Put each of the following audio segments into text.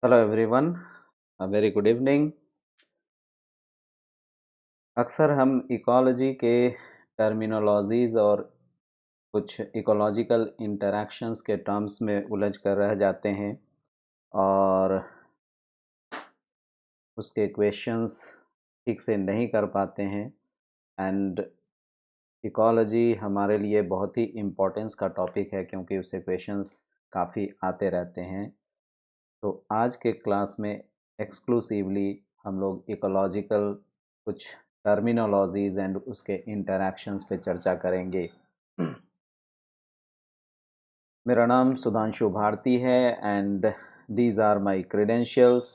Hello everyone, very good evening. अक्सर हम ecology के टर्मिनोलॉजीज़ और कुछ इकोलॉजिकल इंटरैक्शंस के टर्म्स में उलझ कर रह जाते हैं और उसके क्वेश्चंस ठीक से नहीं कर पाते हैं। एंड इकोलॉजी हमारे लिए बहुत ही इम्पोर्टेंस का टॉपिक है क्योंकि उससे क्वेश्चंस काफ़ी आते रहते हैं। तो आज के क्लास में एक्सक्लूसिवली हम लोग इकोलॉजिकल कुछ टर्मिनोलॉजीज़ एंड उसके इंटरैक्शंस पे चर्चा करेंगे। मेरा नाम सुधांशु भारती है and these are my credentials.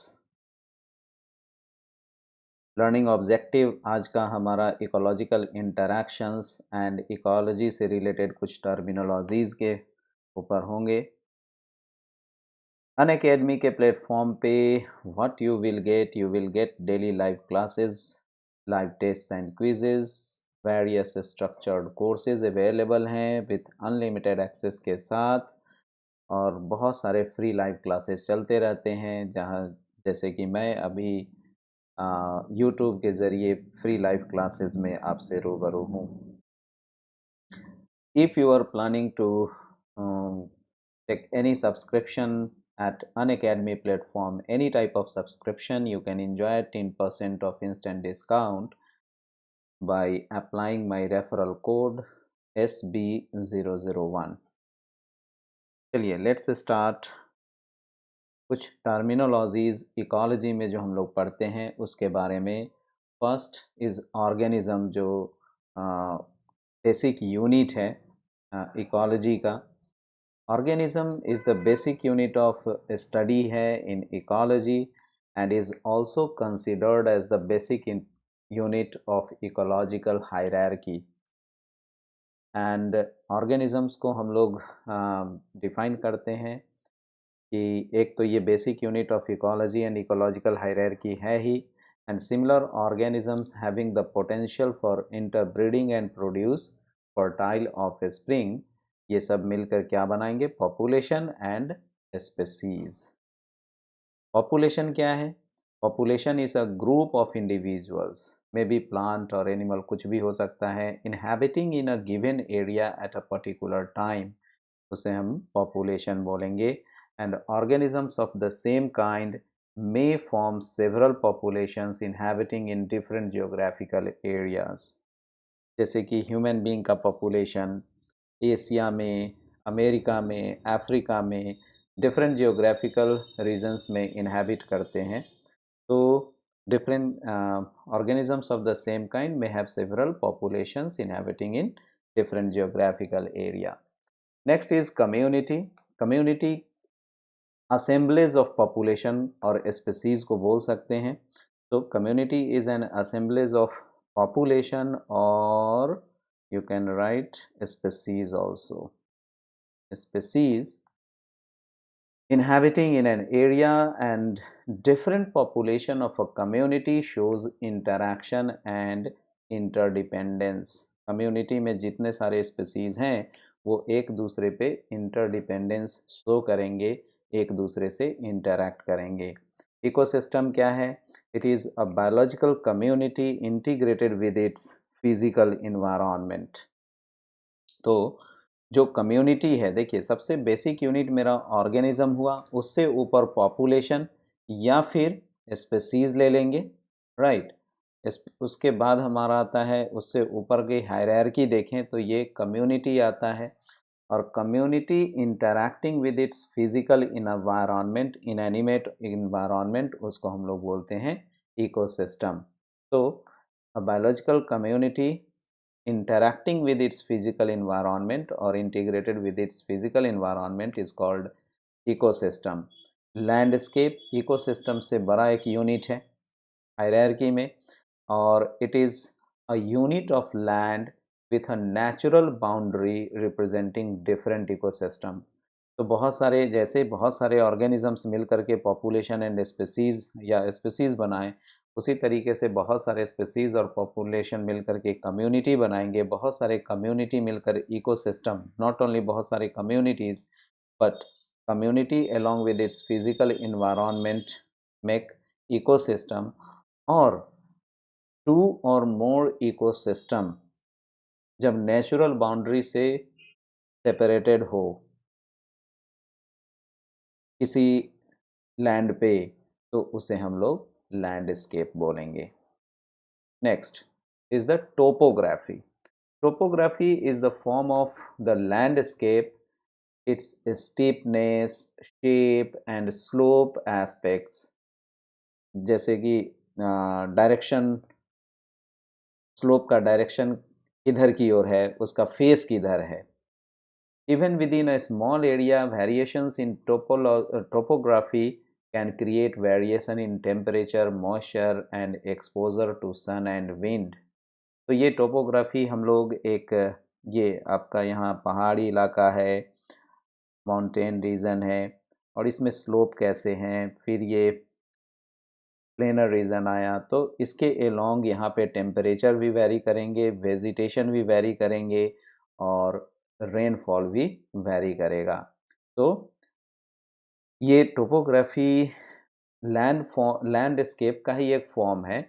Learning objective आज का हमारा इकोलॉजिकल इंटरैक्शंस एंड इकोलॉजी से रिलेटेड कुछ टर्मिनोलॉजीज़ के ऊपर होंगे। अनअकैडमी के प्लेटफॉर्म पे what you will get daily live classes, live test and quizzes, various structured courses available हैं विथ अनलिमिटेड एक्सेस के साथ, और बहुत सारे फ्री लाइव क्लासेस चलते रहते हैं जहाँ जैसे कि मैं अभी यूट्यूब के ज़रिए फ्री लाइव क्लासेस में आपसे रूबरू हूँ। If you are planning to take any subscription at Unacademy platform, any type of subscription, you can enjoy 10% of instant discount by applying my referral code SB001. चलिए let's start. कुछ terminologies ecology में जो हम लोग पढ़ते हैं उसके बारे में। फर्स्ट इज़ ऑर्गेनिज़म, जो बेसिक यूनिट है इकोलॉजी का। Organism is the basic unit of study है in ecology and is also considered as the basic unit of ecological hierarchy. And organisms को हम लोग डिफाइन करते हैं कि एक तो ये basic unit of ecology and ecological hierarchy है ही, and similar organisms having the potential for interbreeding and produce fertile offspring. ये सब मिलकर क्या बनाएंगे? Population and species. पॉपुलेशन क्या है? Population is a group of individuals, may be plant और एनिमल, कुछ भी हो सकता है, inhabiting in a given area at a particular time, उसे हम पॉपुलेशन बोलेंगे। And organisms of the same kind may form several populations inhabiting in different geographical areas। जैसे कि ह्यूमन बीइंग का पॉपुलेशन एशिया में, अमेरिका में, अफ्रीका में different geographical regions में इनहैबिट करते हैं। तो different organisms of the same kind may have several populations inhabiting in different geographical area. Next is community. Community assemblage of population और species को बोल सकते हैं। तो community is an assemblage of population, or you can write species also. Species inhabiting in an area, and different population of a community shows interaction and interdependence। community में जितने सारे species हैं वो एक दूसरे पे interdependence शो करेंगे, एक दूसरे से interact करेंगे। इकोसिस्टम क्या है? It is a biological community integrated with its physical environment. तो जो कम्युनिटी है, देखिए सबसे बेसिक यूनिट मेरा ऑर्गेनिज्म हुआ, उससे ऊपर पॉपुलेशन या फिर स्पेसीज ले लेंगे, राइट। उसके बाद हमारा आता है, उससे ऊपर की हायरार्की देखें तो ये कम्युनिटी आता है, और community interacting with its physical environment, inanimate environment, उसको हम लोग बोलते हैं इकोसिस्टम। तो a biological community interacting with its physical environment or integrated with its physical environment is called ecosystem। Landscape ecosystem से बड़ा एक यूनिट है हायरार्की में, और it is a unit of land with a natural boundary representing different ecosystem. तो बहुत सारे, जैसे बहुत सारे ऑर्गेनिजम्स मिल करके पॉपुलेशन एंड स्पेसीज या स्पेसीज बनाएं, उसी तरीके से बहुत सारे स्पेसीज और पॉपुलेशन मिलकर के कम्युनिटी बनाएंगे, बहुत सारे कम्युनिटी मिलकर इकोसिस्टम, नॉट ओनली बहुत सारे communities but community along with its physical environment make ecosystem, or two or more ecosystem जब नेचुरल बाउंड्री से सेपरेटेड हो किसी लैंड पे, तो उसे हम लोग लैंडस्केप बोलेंगे। Next is the topography. Topography is the form of the landscape, its steepness, shape and slope aspects, जैसे कि डायरेक्शन, स्लोप का डायरेक्शन किधर की ओर है, उसका फेस किधर है। Even within a small area, variations in topography can create variation in temperature, moisture and exposure to sun and wind. तो ये टोपोग्राफी हम लोग एक, ये आपका यहाँ पहाड़ी इलाका है, माउंटेन रीजन है, और इसमें स्लोप कैसे हैं, फिर ये प्लेनर रीजन आया, तो इसके एलोंग यहाँ पे टेम्परेचर भी वेरी करेंगे, वेजिटेशन भी वेरी करेंगे, और रेनफॉल भी वेरी करेगा। तो ये टोपोग्राफी लैंडस्केप का ही एक फॉर्म है,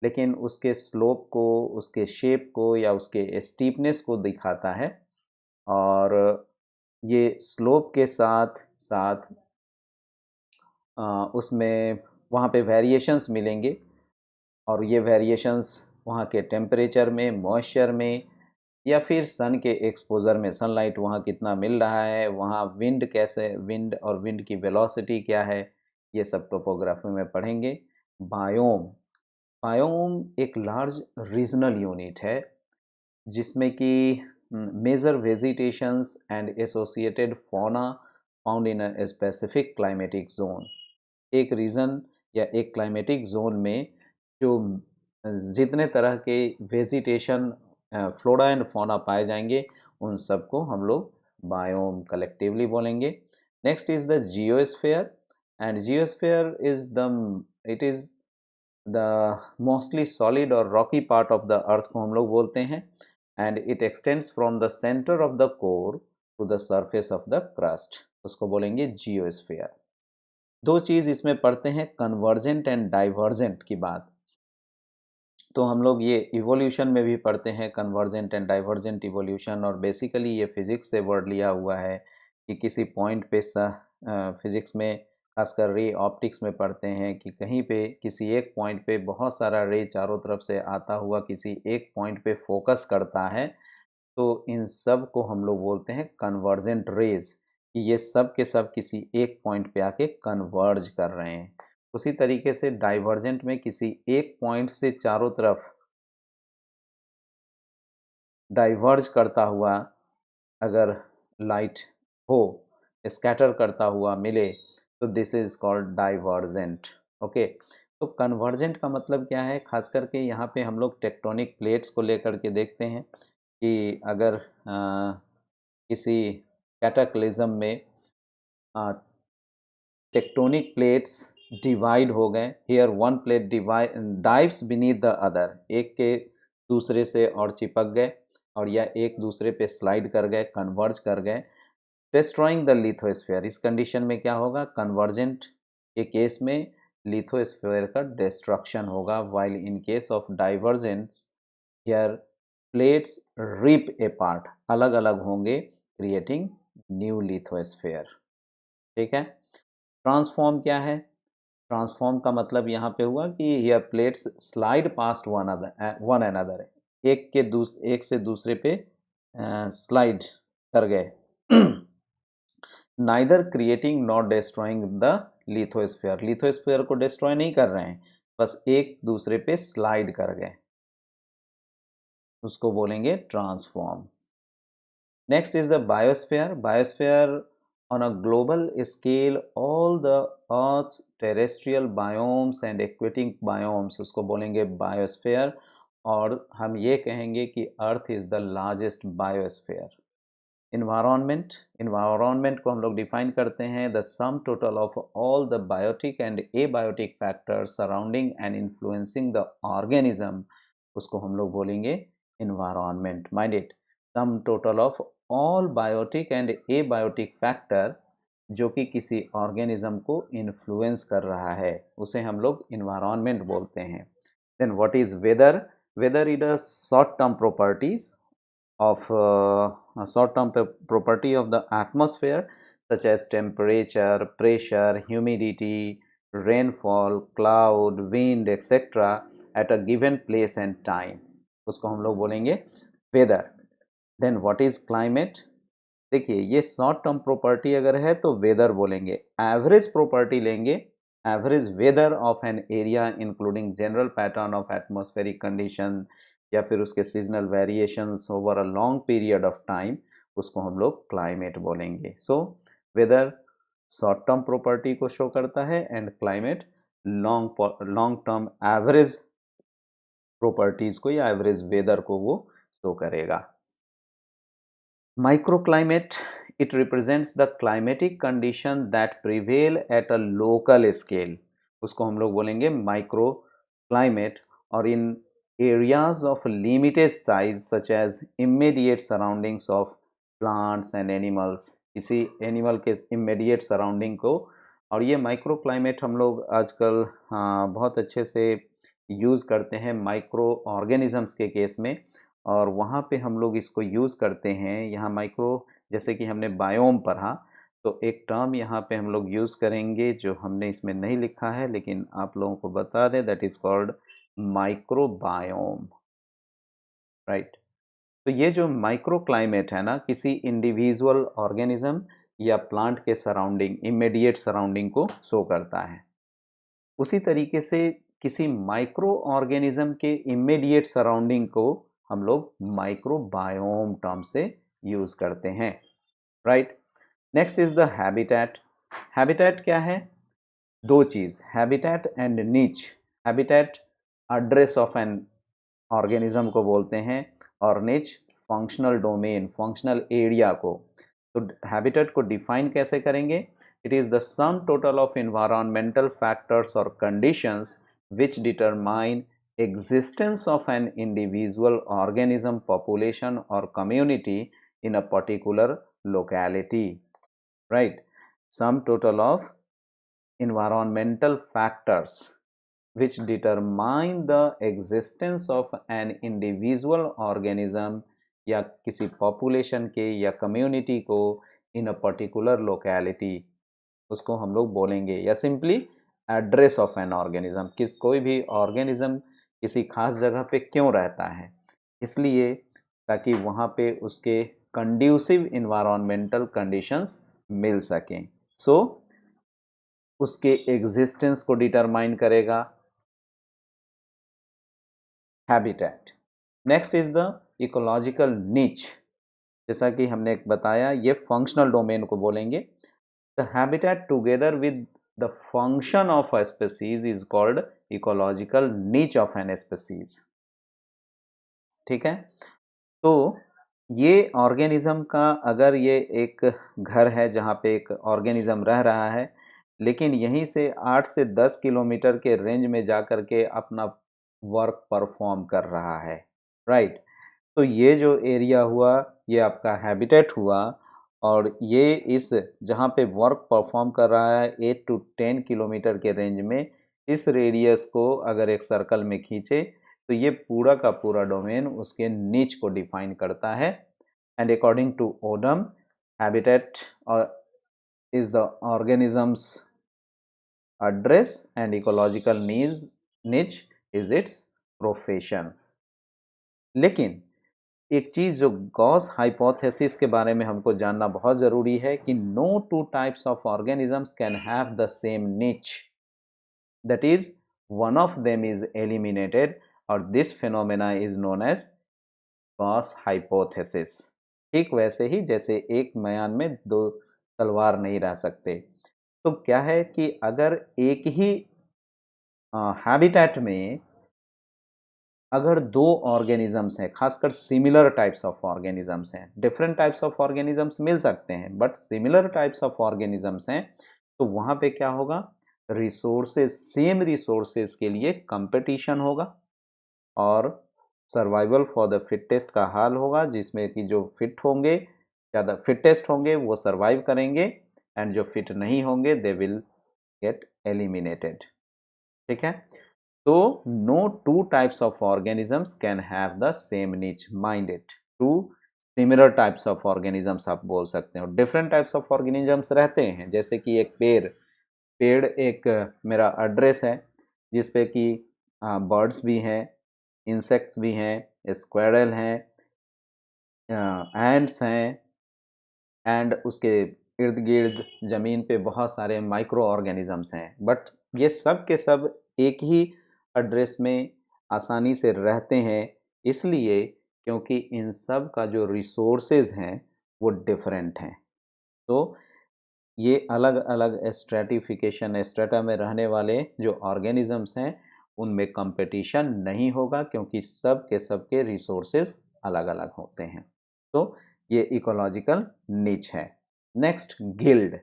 लेकिन उसके स्लोप को, उसके शेप को या उसके स्टीपनेस को दिखाता है, और ये स्लोप के साथ साथ उसमें वहाँ पे वेरिएशंस मिलेंगे, और ये वेरिएशंस वहाँ के टेम्परेचर में, मॉइस्चर में, या फिर सन के एक्सपोज़र में, सनलाइट वहाँ कितना मिल रहा है, वहाँ विंड कैसे, विंड और विंड की वेलोसिटी क्या है, ये सब टोपोग्राफी में पढ़ेंगे। बायोम, बायोम एक लार्ज रीजनल यूनिट है जिसमें कि major vegetations and associated fauna found in a specific climatic zone. एक रीजन या एक क्लाइमेटिक जोन में जो जितने तरह के वेजिटेशन, फ्लोरा एंड फौना पाए जाएंगे, उन सबको हम लोग बायोम कलेक्टिवली बोलेंगे। Next is the geosphere, and geosphere is it is the mostly solid और rocky part of the earth को हम लोग बोलते हैं, and it extends from the centre of the core to the surface of the crust, उसको बोलेंगे geosphere. दो चीज़ इसमें पढ़ते हैं, कन्वर्जेंट एंड डाइवर्जेंट की बात। तो हम लोग ये इवोल्यूशन में भी पढ़ते हैं, कन्वर्जेंट एंड डाइवर्जेंट इवोल्यूशन, और बेसिकली ये फिज़िक्स से वर्ड लिया हुआ है कि किसी पॉइंट पे फिज़िक्स में खासकर रे ऑप्टिक्स में पढ़ते हैं कि कहीं पे किसी एक पॉइंट पे बहुत सारा रे चारों तरफ से आता हुआ किसी एक पॉइंट पे फोकस करता है, तो इन सब को हम लोग बोलते हैं कन्वर्जेंट रेज, कि ये सब के सब किसी एक पॉइंट पे आके कन्वर्ज कर रहे हैं। उसी तरीके से डाइवर्जेंट में किसी एक पॉइंट से चारों तरफ डाइवर्ज करता हुआ अगर लाइट हो, स्कैटर करता हुआ मिले, तो this is called divergent. Okay, तो कन्वर्जेंट का मतलब क्या है, खास करके यहाँ पे हम लोग टेक्टोनिक प्लेट्स को लेकर के देखते हैं कि अगर किसी कैटाक्लिज्म में टेक्टोनिक प्लेट्स डिवाइड हो गए, here one plate dives beneath the other, एक के दूसरे से और चिपक गए, और या एक दूसरे पे स्लाइड कर गए, कन्वर्ज कर गए, डिस्ट्रॉइंग द लिथोस्फीयर। इस कंडीशन में क्या होगा, कन्वर्जेंट के केस में लिथोस्फीयर का डिस्ट्रक्शन होगा, while in case of divergence here plates rip apart, अलग अलग होंगे, क्रिएटिंग न्यू लिथोस्फीयर। ठीक है। ट्रांसफॉर्म क्या है, ट्रांसफॉर्म का मतलब यहाँ पे हुआ कि here plates slide past one another, एक से दूसरे पे स्लाइड कर गए, neither creating not destroying the lithosphere, lithosphere को डिस्ट्रॉय नहीं कर रहे हैं, बस एक दूसरे पे स्लाइड कर गए, उसको बोलेंगे transform. Next is the biosphere. Biosphere on a global scale all the earth's terrestrial biomes and aquatic biomes, उसको बोलेंगे बायोस्फीयर, और हम ये कहेंगे कि earth is the largest biosphere. Environment को हम लोग डिफाइन करते हैं the sum total of all the biotic and abiotic factors surrounding and influencing the organism, उसको हम लोग बोलेंगे environment. Mind it, sum total of all biotic and abiotic factor जो कि किसी ऑर्गेनिज्म को इन्फ्लुएंस कर रहा है, उसे हम लोग इन्वायरमेंट बोलते हैं। Then what is weather? Weather is a short term properties of a short-term property of the atmosphere such as temperature, pressure, humidity, rainfall, cloud, wind, etc. at a given place and time, उसको हम लोग बोलेंगे weather. Then what is climate? देखिए ये short term property अगर है तो weather बोलेंगे, एवरेज प्रॉपर्टी लेंगे, average weather of an area including general pattern of atmospheric condition या फिर उसके seasonal variations over a long period of time, उसको हम लोग क्लाइमेट बोलेंगे। So weather short term property को शो करता है and climate long term average properties को या एवरेज वेदर को वो शो करेगा। Microclimate, it represents the climatic condition that prevail at a local scale, उसको हम लोग बोलेंगे माइक्रो क्लाइमेट। और in areas of limited size such as immediate surroundings of plants and animals, किसी एनिमल के इमीडिएट सराउंडिंग को। और ये माइक्रो क्लाइमेट हम लोग आजकल बहुत अच्छे से यूज़ करते हैं माइक्रो ऑर्गेनिजम्स के केस में, और वहाँ पे हम लोग इसको यूज़ करते हैं। यहाँ माइक्रो जैसे कि हमने बायोम पढ़ा, तो एक टर्म यहाँ पे हम लोग यूज़ करेंगे जो हमने इसमें नहीं लिखा है लेकिन आप लोगों को बता दें, that is called microbiome, right. तो ये जो माइक्रो क्लाइमेट है ना, किसी इंडिविजुअल ऑर्गेनिज्म या प्लांट के सराउंडिंग, इमीडिएट सराउंडिंग को शो करता है। उसी तरीके से किसी माइक्रो ऑर्गेनिज्म के इमीडिएट सराउंडिंग को हम लोग माइक्रोबायोम टर्म से यूज करते हैं, right. Next is the habitat. Habitat क्या है? दो चीज, हैबिटेट एंड नीच। Habitat address of an organism को बोलते हैं, और निच फंक्शनल डोमेन, फंक्शनल एरिया को। तो हैबिटेट को डिफाइन कैसे करेंगे? It is the sum total of environmental factors और conditions which determine existence of an individual organism, population or community in a particular locality, right? Sum total of environmental factors which determine the existence of an individual organism या किसी population के या community को in a particular locality, उसको हम लोग बोलेंगे, या simply address of an organism, किस कोई भी ऑर्गेनिज्म किसी खास जगह पे क्यों रहता है, इसलिए ताकि वहाँ पे उसके कंड्यूसिव इन्वायरमेंटल कंडीशंस मिल सकें। सो उसके एग्जिस्टेंस को डिटरमाइन करेगा habitat. Next is the ecological नीच। जैसा कि हमने बताया, ये फंक्शनल डोमेन को बोलेंगे। The habitat together with the function of a species is called ecological niche of an species, ठीक है। तो ये ऑर्गेनिज्म का, अगर ये एक घर है जहाँ पे एक ऑर्गेनिज्म रह रहा है, लेकिन यहीं से 8 से 10 किलोमीटर के रेंज में जा कर के अपना वर्क परफॉर्म कर रहा है, राइट। तो ये जो एरिया हुआ, ये आपका हैबिटेट हुआ, और ये इस जहाँ पे वर्क परफॉर्म कर रहा है 8 to 10 किलोमीटर के रेंज में, इस रेडियस को अगर एक सर्कल में खींचे तो ये पूरा का पूरा डोमेन उसके नीच को डिफाइन करता है। And according to Odum, habitat is the organism's address and ecological niche is its profession. लेकिन एक चीज़ जो गॉस हाइपोथेसिस के बारे में हमको जानना बहुत ज़रूरी है कि no two types of organisms can have the same niche, that is one of them is eliminated, और this phenomena is known as Gause hypothesis. ठीक वैसे ही जैसे एक म्यान में दो तलवार नहीं रह सकते। तो क्या है कि अगर एक ही हैबिटेट में अगर दो ऑर्गेनिजम्स हैं, खासकर सिमिलर टाइप्स ऑफ ऑर्गेनिजम्स हैं, डिफरेंट टाइप्स ऑफ ऑर्गेनिजम्स मिल सकते हैं but similar types of organisms हैं, तो वहाँ पे क्या होगा? रिसोर्सेज, सेम रिसोर्सेज के लिए कंपटीशन होगा, और सर्वाइवल फॉर द फिटेस्ट का हाल होगा, जिसमें कि जो फिट होंगे, ज़्यादा फिटेस्ट होंगे वो सर्वाइव करेंगे, एंड जो फिट नहीं होंगे दे विल गेट एलिमिनेटेड। ठीक है, तो no two types of organisms can have the same niche, mind it, two similar types of organisms आप बोल सकते हो। डिफरेंट टाइप्स ऑफ ऑर्गेनिजम्स रहते हैं, जैसे कि एक पेड़, पेड़ एक मेरा एड्रेस है जिसपे कि बर्ड्स भी हैं, इंसेक्ट्स भी हैं, स्क्वायरल हैं, एंड्स हैं, एंड उसके इर्द गिर्द ज़मीन पे बहुत सारे माइक्रो ऑर्गेनिजम्स हैं। बट ये सब के सब एक ही एड्रेस में आसानी से रहते हैं, इसलिए क्योंकि इन सब का जो रिसोर्सेज हैं वो डिफरेंट हैं। तो ये अलग अलग स्ट्रेटिफिकेशन स्ट्रेटा में रहने वाले जो ऑर्गेनिजम्स हैं उनमें कंपटीशन नहीं होगा, क्योंकि सब के रिसोर्सेज अलग अलग होते हैं। तो ये इकोलॉजिकल निच है। Next, guild.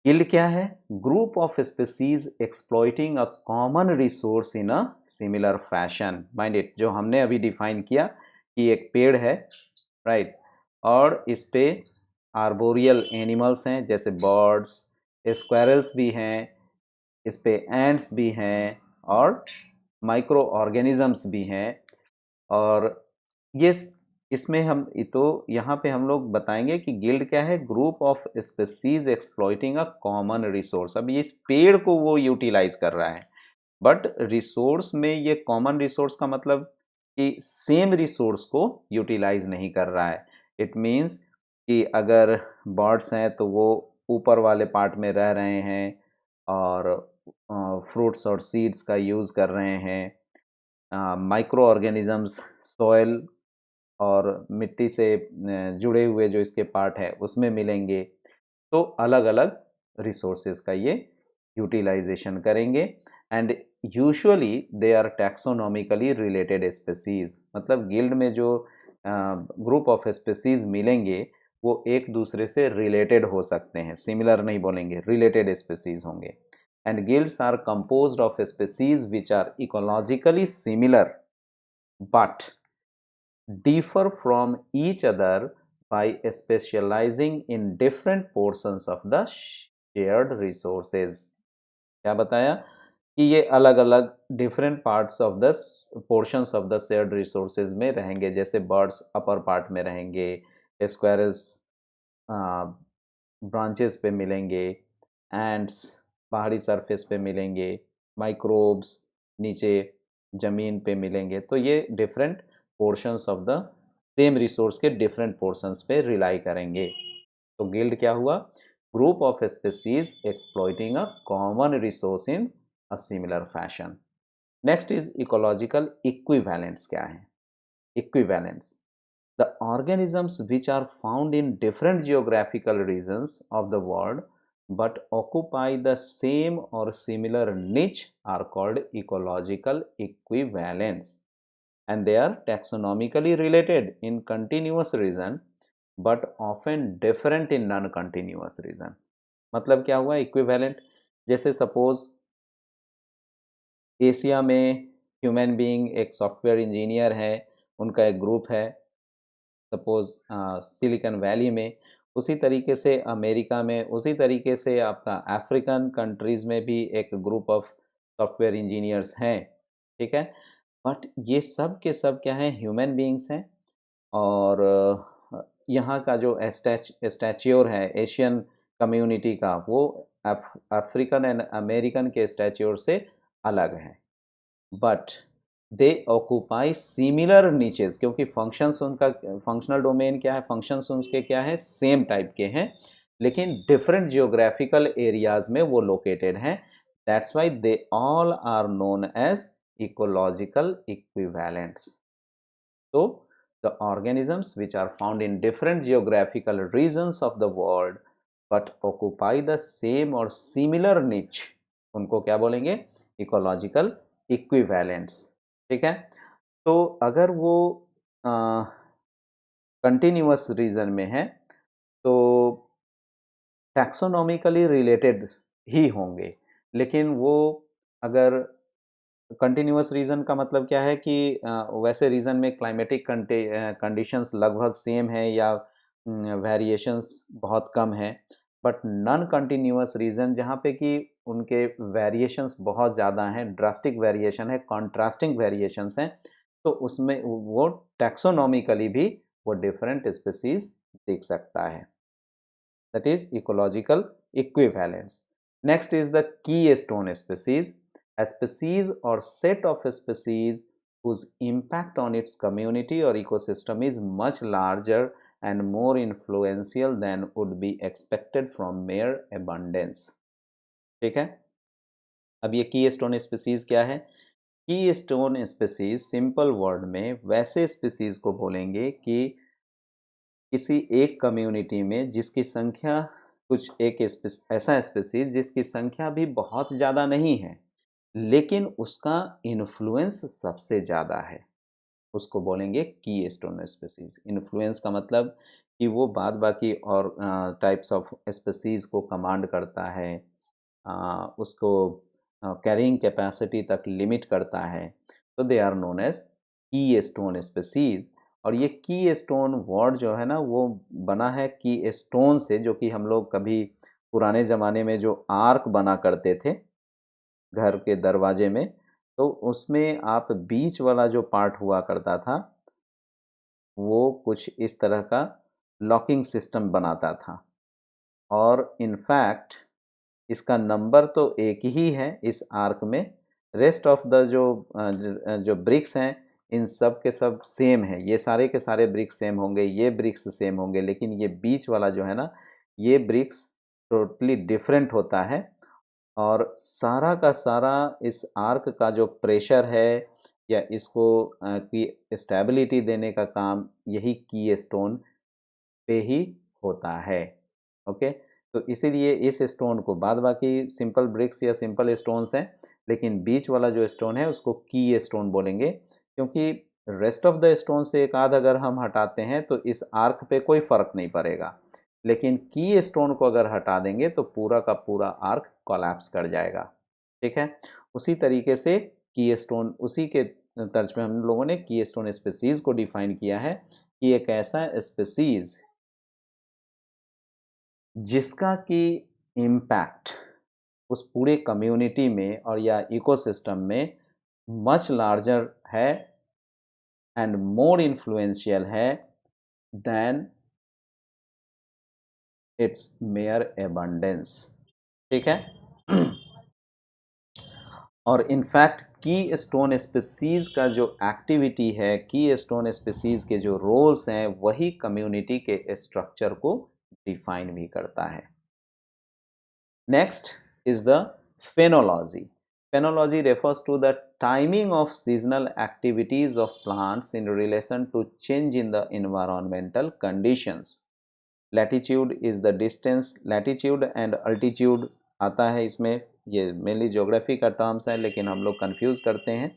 गिल्ड क्या है? Group of species exploiting a common resource in a similar fashion. Mind it, जो हमने अभी डिफाइन किया कि एक पेड़ है, राइट, और इस पे आर्बोरियल एनिमल्स हैं जैसे बर्ड्स, स्क्वायरल्स भी हैं, इस पे एंट्स भी हैं और माइक्रो ऑर्गेनिजम्स भी हैं। और ये इसमें हम तो यहाँ पे हम लोग बताएंगे कि गिल्ड क्या है? Group of species exploiting a common resource. अब इस पेड़ को वो यूटिलाइज कर रहा है, बट रिसोर्स में ये कॉमन रिसोर्स का मतलब कि सेम रिसोर्स को यूटिलाइज नहीं कर रहा है। इट मीन्स कि अगर बर्ड्स हैं तो वो ऊपर वाले पार्ट में रह रहे हैं और फ्रूट्स और सीड्स का यूज़ कर रहे हैं। माइक्रो ऑर्गेनिजम्स सॉयल और मिट्टी से जुड़े हुए जो इसके पार्ट है उसमें मिलेंगे। तो अलग अलग रिसोर्सेज का ये यूटिलाइजेशन करेंगे। And usually they are taxonomically related species. मतलब गिल्ड में जो ग्रुप ऑफ स्पीसीज मिलेंगे वो एक दूसरे से रिलेटेड हो सकते हैं, सिमिलर नहीं बोलेंगे, रिलेटेड स्पीसीज होंगे। And guilds are composed of species which are ecologically similar but differ from each other by specializing in different portions of the shared resources। क्या बताया कि ये अलग अलग different parts of the portions of the shared resources में रहेंगे। जैसे birds upper part में रहेंगे, स्क्वायरल्स ब्रांचेस पे मिलेंगे, एंड्स पहाड़ी सरफेस पे मिलेंगे, माइक्रोब्स नीचे ज़मीन पे मिलेंगे। तो ये different portions of the same resource के डिफरेंट पोर्शंस पे रिलाई करेंगे। तो गिल्ड क्या हुआ? Group of species exploiting a common resource in a similar fashion. Next is ecological equivalents. क्या है equivalents? The organisms which are found in different geographical regions of the world but occupy the same or similar niche are called ecological equivalents, and they are taxonomically related in continuous region but often different in non-continuous region। मतलब क्या हुआ equivalent? जैसे suppose Asia में human being एक software engineer है, उनका एक group है सपोज सिलिकॉन वैली में, उसी तरीके से अमेरिका में, उसी तरीके से आपका अफ्रीकन कंट्रीज़ में भी एक ग्रुप ऑफ सॉफ्टवेयर इंजीनियर्स हैं। ठीक है, बट ये सब के सब क्या हैं? ह्यूमन बीइंग्स हैं। और यहाँ का जो स्टैच्योर है एशियन कम्युनिटी का, वो अफ्रीकन एंड अमेरिकन के स्टैच्योर से अलग है। But they occupy similar niches, क्योंकि फंक्शंस उनका फंक्शनल डोमेन क्या है? फंक्शंस उनके क्या है? सेम टाइप के हैं, लेकिन डिफरेंट जियोग्राफिकल एरियाज में वो लोकेटेड हैं। That's why they all are known as ecological equivalents. So the organisms which are found in different geographical regions of the world but occupy the same or similar niche, उनको क्या बोलेंगे? Ecological equivalents. ठीक है, तो अगर वो continuous reason में है तो टैक्सोनॉमिकली रिलेटेड ही होंगे, लेकिन वो अगर कंटिन्यूअस रीजन का मतलब क्या है कि वैसे रीजन में क्लाइमेटिक कंडीशंस लगभग सेम है या वेरिएशंस बहुत कम है, बट नॉन कंटिन्यूअस रीजन जहाँ पे कि उनके वेरिएशंस बहुत ज़्यादा हैं, ड्रास्टिक वेरिएशन है, कॉन्ट्रास्टिंग वेरिएशंस हैं, तो उसमें वो टैक्सोनॉमिकली भी वो डिफरेंट स्पीसीज दिख सकता है। That is ecological equivalence. Next is the keystone species, a species or set of species whose impact on its community or ecosystem is much larger and more influential than would be expected from mere abundance। ठीक है, अब ये की stone species क्या है? की stone species simple word में वैसे स्पीसीज को बोलेंगे कि किसी एक कम्युनिटी में जिसकी संख्या कुछ एक ऐसा स्पीसीज जिसकी संख्या भी बहुत ज़्यादा नहीं है लेकिन उसका इन्फ्लुएंस सबसे ज़्यादा है, उसको बोलेंगे की स्टोन स्पीसीज। इन्फ्लुएंस का मतलब कि वो बाद बाकी और टाइप्स ऑफ स्पीसीज को कमांड करता है, उसको कैरिंग कैपेसिटी तक लिमिट करता है, तो दे आर नोन एज की स्टोन स्पीसीज। और ये की स्टोन वर्ड जो है ना वो बना है की स्टोन से, जो कि हम लोग कभी पुराने ज़माने में जो आर्क बना करते थे घर के दरवाजे में, तो उसमें आप बीच वाला जो पार्ट हुआ करता था वो कुछ इस तरह का लॉकिंग सिस्टम बनाता था। और इनफैक्ट इसका नंबर तो एक ही है इस आर्क में, रेस्ट ऑफ द जो ब्रिक्स हैं इन सब के सब सेम है, ये सारे के सारे ब्रिक्स सेम होंगे, ये ब्रिक्स सेम होंगे, लेकिन ये बीच वाला जो है ना ये ब्रिक्स टोटली डिफरेंट होता है। और सारा का सारा इस आर्क का जो प्रेशर है या इसको की स्टेबिलिटी देने का काम यही की स्टोन पे ही होता है। ओके, तो इसीलिए इस स्टोन को, बाद बाकी सिंपल ब्रिक्स या सिंपल स्टोन्स हैं, लेकिन बीच वाला जो स्टोन है उसको की स्टोन बोलेंगे, क्योंकि रेस्ट ऑफ द स्टोन से एक आध अगर हम हटाते हैं तो इस आर्क पे कोई फ़र्क नहीं पड़ेगा, लेकिन की स्टोन को अगर हटा देंगे तो पूरा का पूरा आर्क कोलैप्स कर जाएगा। ठीक है, उसी तरीके से की स्टोन, उसी के तर्ज पे हम लोगों ने की स्टोन स्पीसीज़ को डिफाइन किया है कि एक ऐसा स्पीसीज़ जिसका कि इम्पैक्ट उस पूरे कम्युनिटी में और या इकोसिस्टम में मच लार्जर है एंड मोर इन्फ्लुएंशियल है देन इट्स मेयर एबंडेंस। ठीक है और इनफैक्ट की स्टोन स्पीसीज का जो एक्टिविटी है, की स्टोन स्पीसीज के जो रोल्स हैं वही कम्युनिटी के स्ट्रक्चर को डिफाइन भी करता है। Next is the phenology. Phenology refers to the timing of seasonal activities of plants in relation to change in the environmental conditions. Latitude is the distance, latitude and altitude आता है इसमें, ये mainly geography का terms है लेकिन हम लोग confuse करते हैं।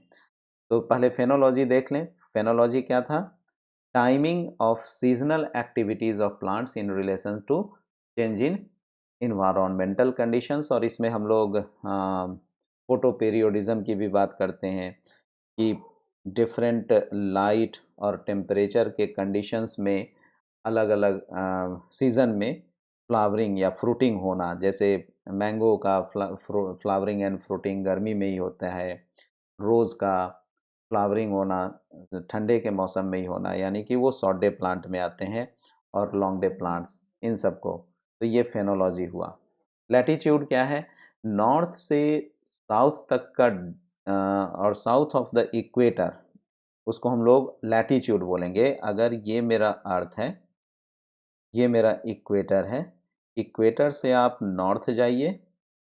तो पहले फेनोलॉजी देख लें। फेनोलॉजी क्या था? Timing of seasonal activities of plants in relation to change in environmental conditions. और इसमें हम लोग फोटो पीरियोडिज्म की भी बात करते हैं कि डिफरेंट लाइट और टेम्परेचर के कंडीशंस में अलग अलग सीज़न में फ्लावरिंग या फ्रूटिंग होना, जैसे मैंगो का फ्लावरिंग एंड फ्रूटिंग गर्मी में ही होता है, रोज़ का फ्लावरिंग होना ठंडे के मौसम में ही होना, यानी कि वो शॉर्ट डे प्लांट में आते हैं, और लॉन्ग डे प्लांट्स इन सब को। तो ये फेनोलॉजी हुआ। लैटीट्यूड क्या है? नॉर्थ से साउथ तक का और साउथ ऑफ द इक्वेटर, उसको हम लोग लैटीट्यूड बोलेंगे। अगर ये मेरा अर्थ है, ये मेरा इक्वेटर है, इक्वेटर से आप नॉर्थ जाइए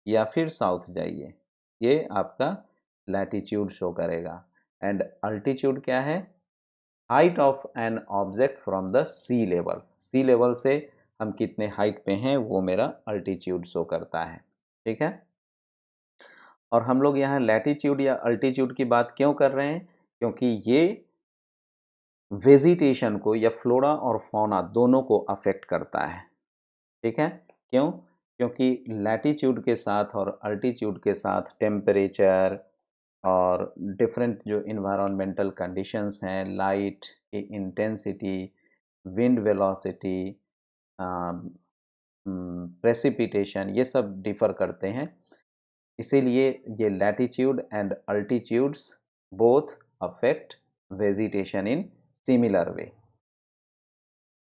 या फिर साउथ जाइए, ये आपका लैटीट्यूड शो करेगा। एंड अल्टीट्यूड क्या है? Height of an object from the sea level. Sea level से हम कितने हाइट पे हैं वो मेरा अल्टीट्यूड शो करता है। ठीक है, और हम लोग यहाँ लैटीट्यूड या अल्टीट्यूड की बात क्यों कर रहे हैं? क्योंकि ये वेजिटेशन को या फ्लोरा और फौना दोनों को अफेक्ट करता है। ठीक है, क्यों? क्योंकि लैटीट्यूड के साथ और अल्टीट्यूड के साथ टेम्परेचर और डिफरेंट जो इन्वायरमेंटल कंडीशंस हैं, लाइट की इंटेंसिटी, विंड वेलोसिटी, प्रेसिपिटेशन, ये सब डिफ़र करते हैं। इसीलिए ये latitude and altitudes both affect vegetation in similar way.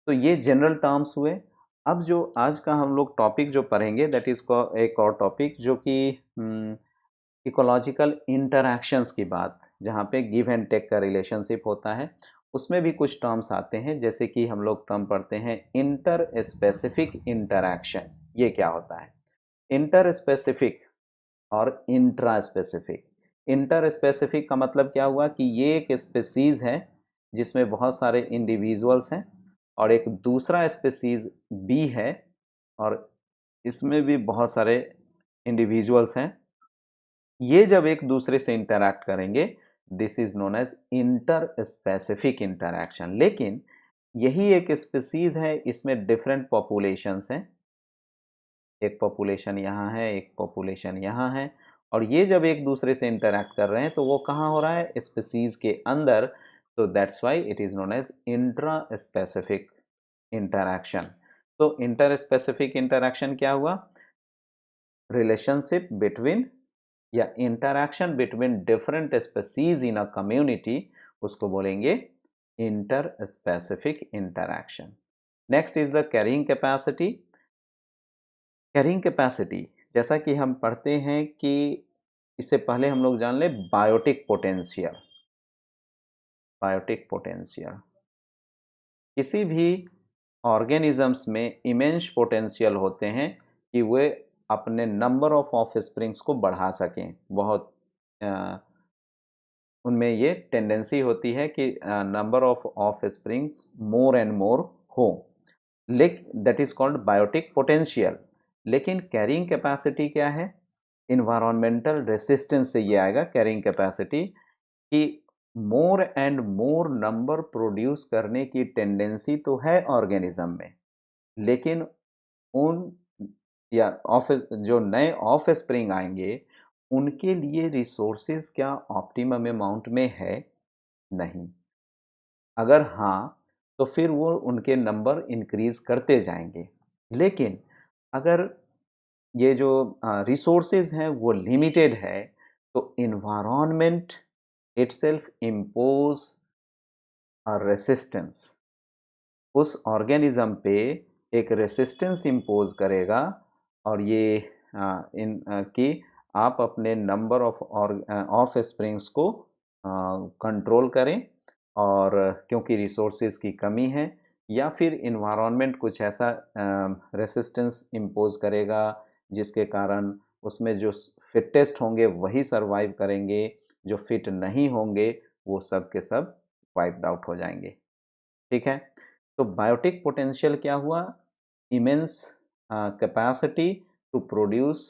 तो ये जनरल टर्म्स हुए। अब जो आज का हम लोग टॉपिक जो पढ़ेंगे दैट इज़ एक और टॉपिक जो कि इकोलॉजिकल इंटरैक्शंस की बात, जहाँ पे गिव एंड टेक का रिलेशनशिप होता है। उसमें भी कुछ टर्म्स आते हैं, जैसे कि हम लोग टर्म पढ़ते हैं इंटर स्पेसिफिक इंटरैक्शन। ये क्या होता है? इंटर स्पेसिफिक और इंट्रा स्पेसिफिक। इंटर स्पेसिफिक का मतलब क्या हुआ कि ये एक स्पेसीज़ है जिसमें बहुत सारे इंडिविजुअल्स हैं, और एक दूसरा स्पेसीज़ बी है और इसमें भी बहुत सारे इंडिविजुअल्स हैं। ये जब एक दूसरे से इंटरैक्ट करेंगे, this is known as interspecific interaction. लेकिन यही एक स्पीसीज है, इसमें डिफरेंट पॉपुलेशंस हैं। एक पॉपुलेशन यहाँ है, एक पॉपुलेशन यहाँ है, और ये जब एक दूसरे से इंटरैक्ट कर रहे हैं तो वो कहाँ हो रहा है? स्पीसीज के अंदर। तो that's why it is known as intraspecific interaction. तो इंटर स्पेसिफिक इंटरैक्शन क्या हुआ? रिलेशनशिप बिटवीन या interaction between different species in a community, उसको बोलेंगे interspecific interaction. Next is the carrying capacity. Carrying capacity, जैसा कि हम पढ़ते हैं कि इससे पहले हम लोग जान ले बायोटिक पोटेंशियल। बायोटिक पोटेंशियल किसी भी ऑर्गेनिजम्स में इमेंस पोटेंशियल होते हैं कि वे अपने नंबर ऑफ ऑफस्प्रिंग्स को बढ़ा सकें। बहुत उनमें ये टेंडेंसी होती है कि number of offsprings more and more हो, लेकिन that is called biotic potential. लेकिन कैरिंग कैपेसिटी क्या है? इन्वायरमेंटल रेसिस्टेंस से ये आएगा कैरिंग कैपेसिटी, कि मोर एंड मोर नंबर प्रोड्यूस करने की टेंडेंसी तो है ऑर्गेनिज्म में, लेकिन उन या ऑफ जो नए ऑफ स्प्रिंग आएंगे उनके लिए रिसोर्सेज क्या ऑप्टिमम अमाउंट में है? नहीं। अगर हाँ, तो फिर वो उनके नंबर इंक्रीज करते जाएंगे। लेकिन अगर ये जो रिसोर्सेज हैं वो लिमिटेड है, तो environment itself impose a resistance. उस ऑर्गेनिज्म पे एक रेसिस्टेंस इम्पोज करेगा, और ये कि आप अपने नंबर ऑफ स्प्रिंग्स को कंट्रोल करें, और क्योंकि रिसोर्सेज की कमी है, या फिर इन्वायरमेंट कुछ ऐसा रेसिस्टेंस इम्पोज करेगा जिसके कारण उसमें जो फिटेस्ट होंगे वही सरवाइव करेंगे, जो फिट नहीं होंगे वो सब के सब वाइप्ड आउट हो जाएंगे। ठीक है? तो बायोटिक पोटेंशियल क्या हुआ? Immense capacity to produce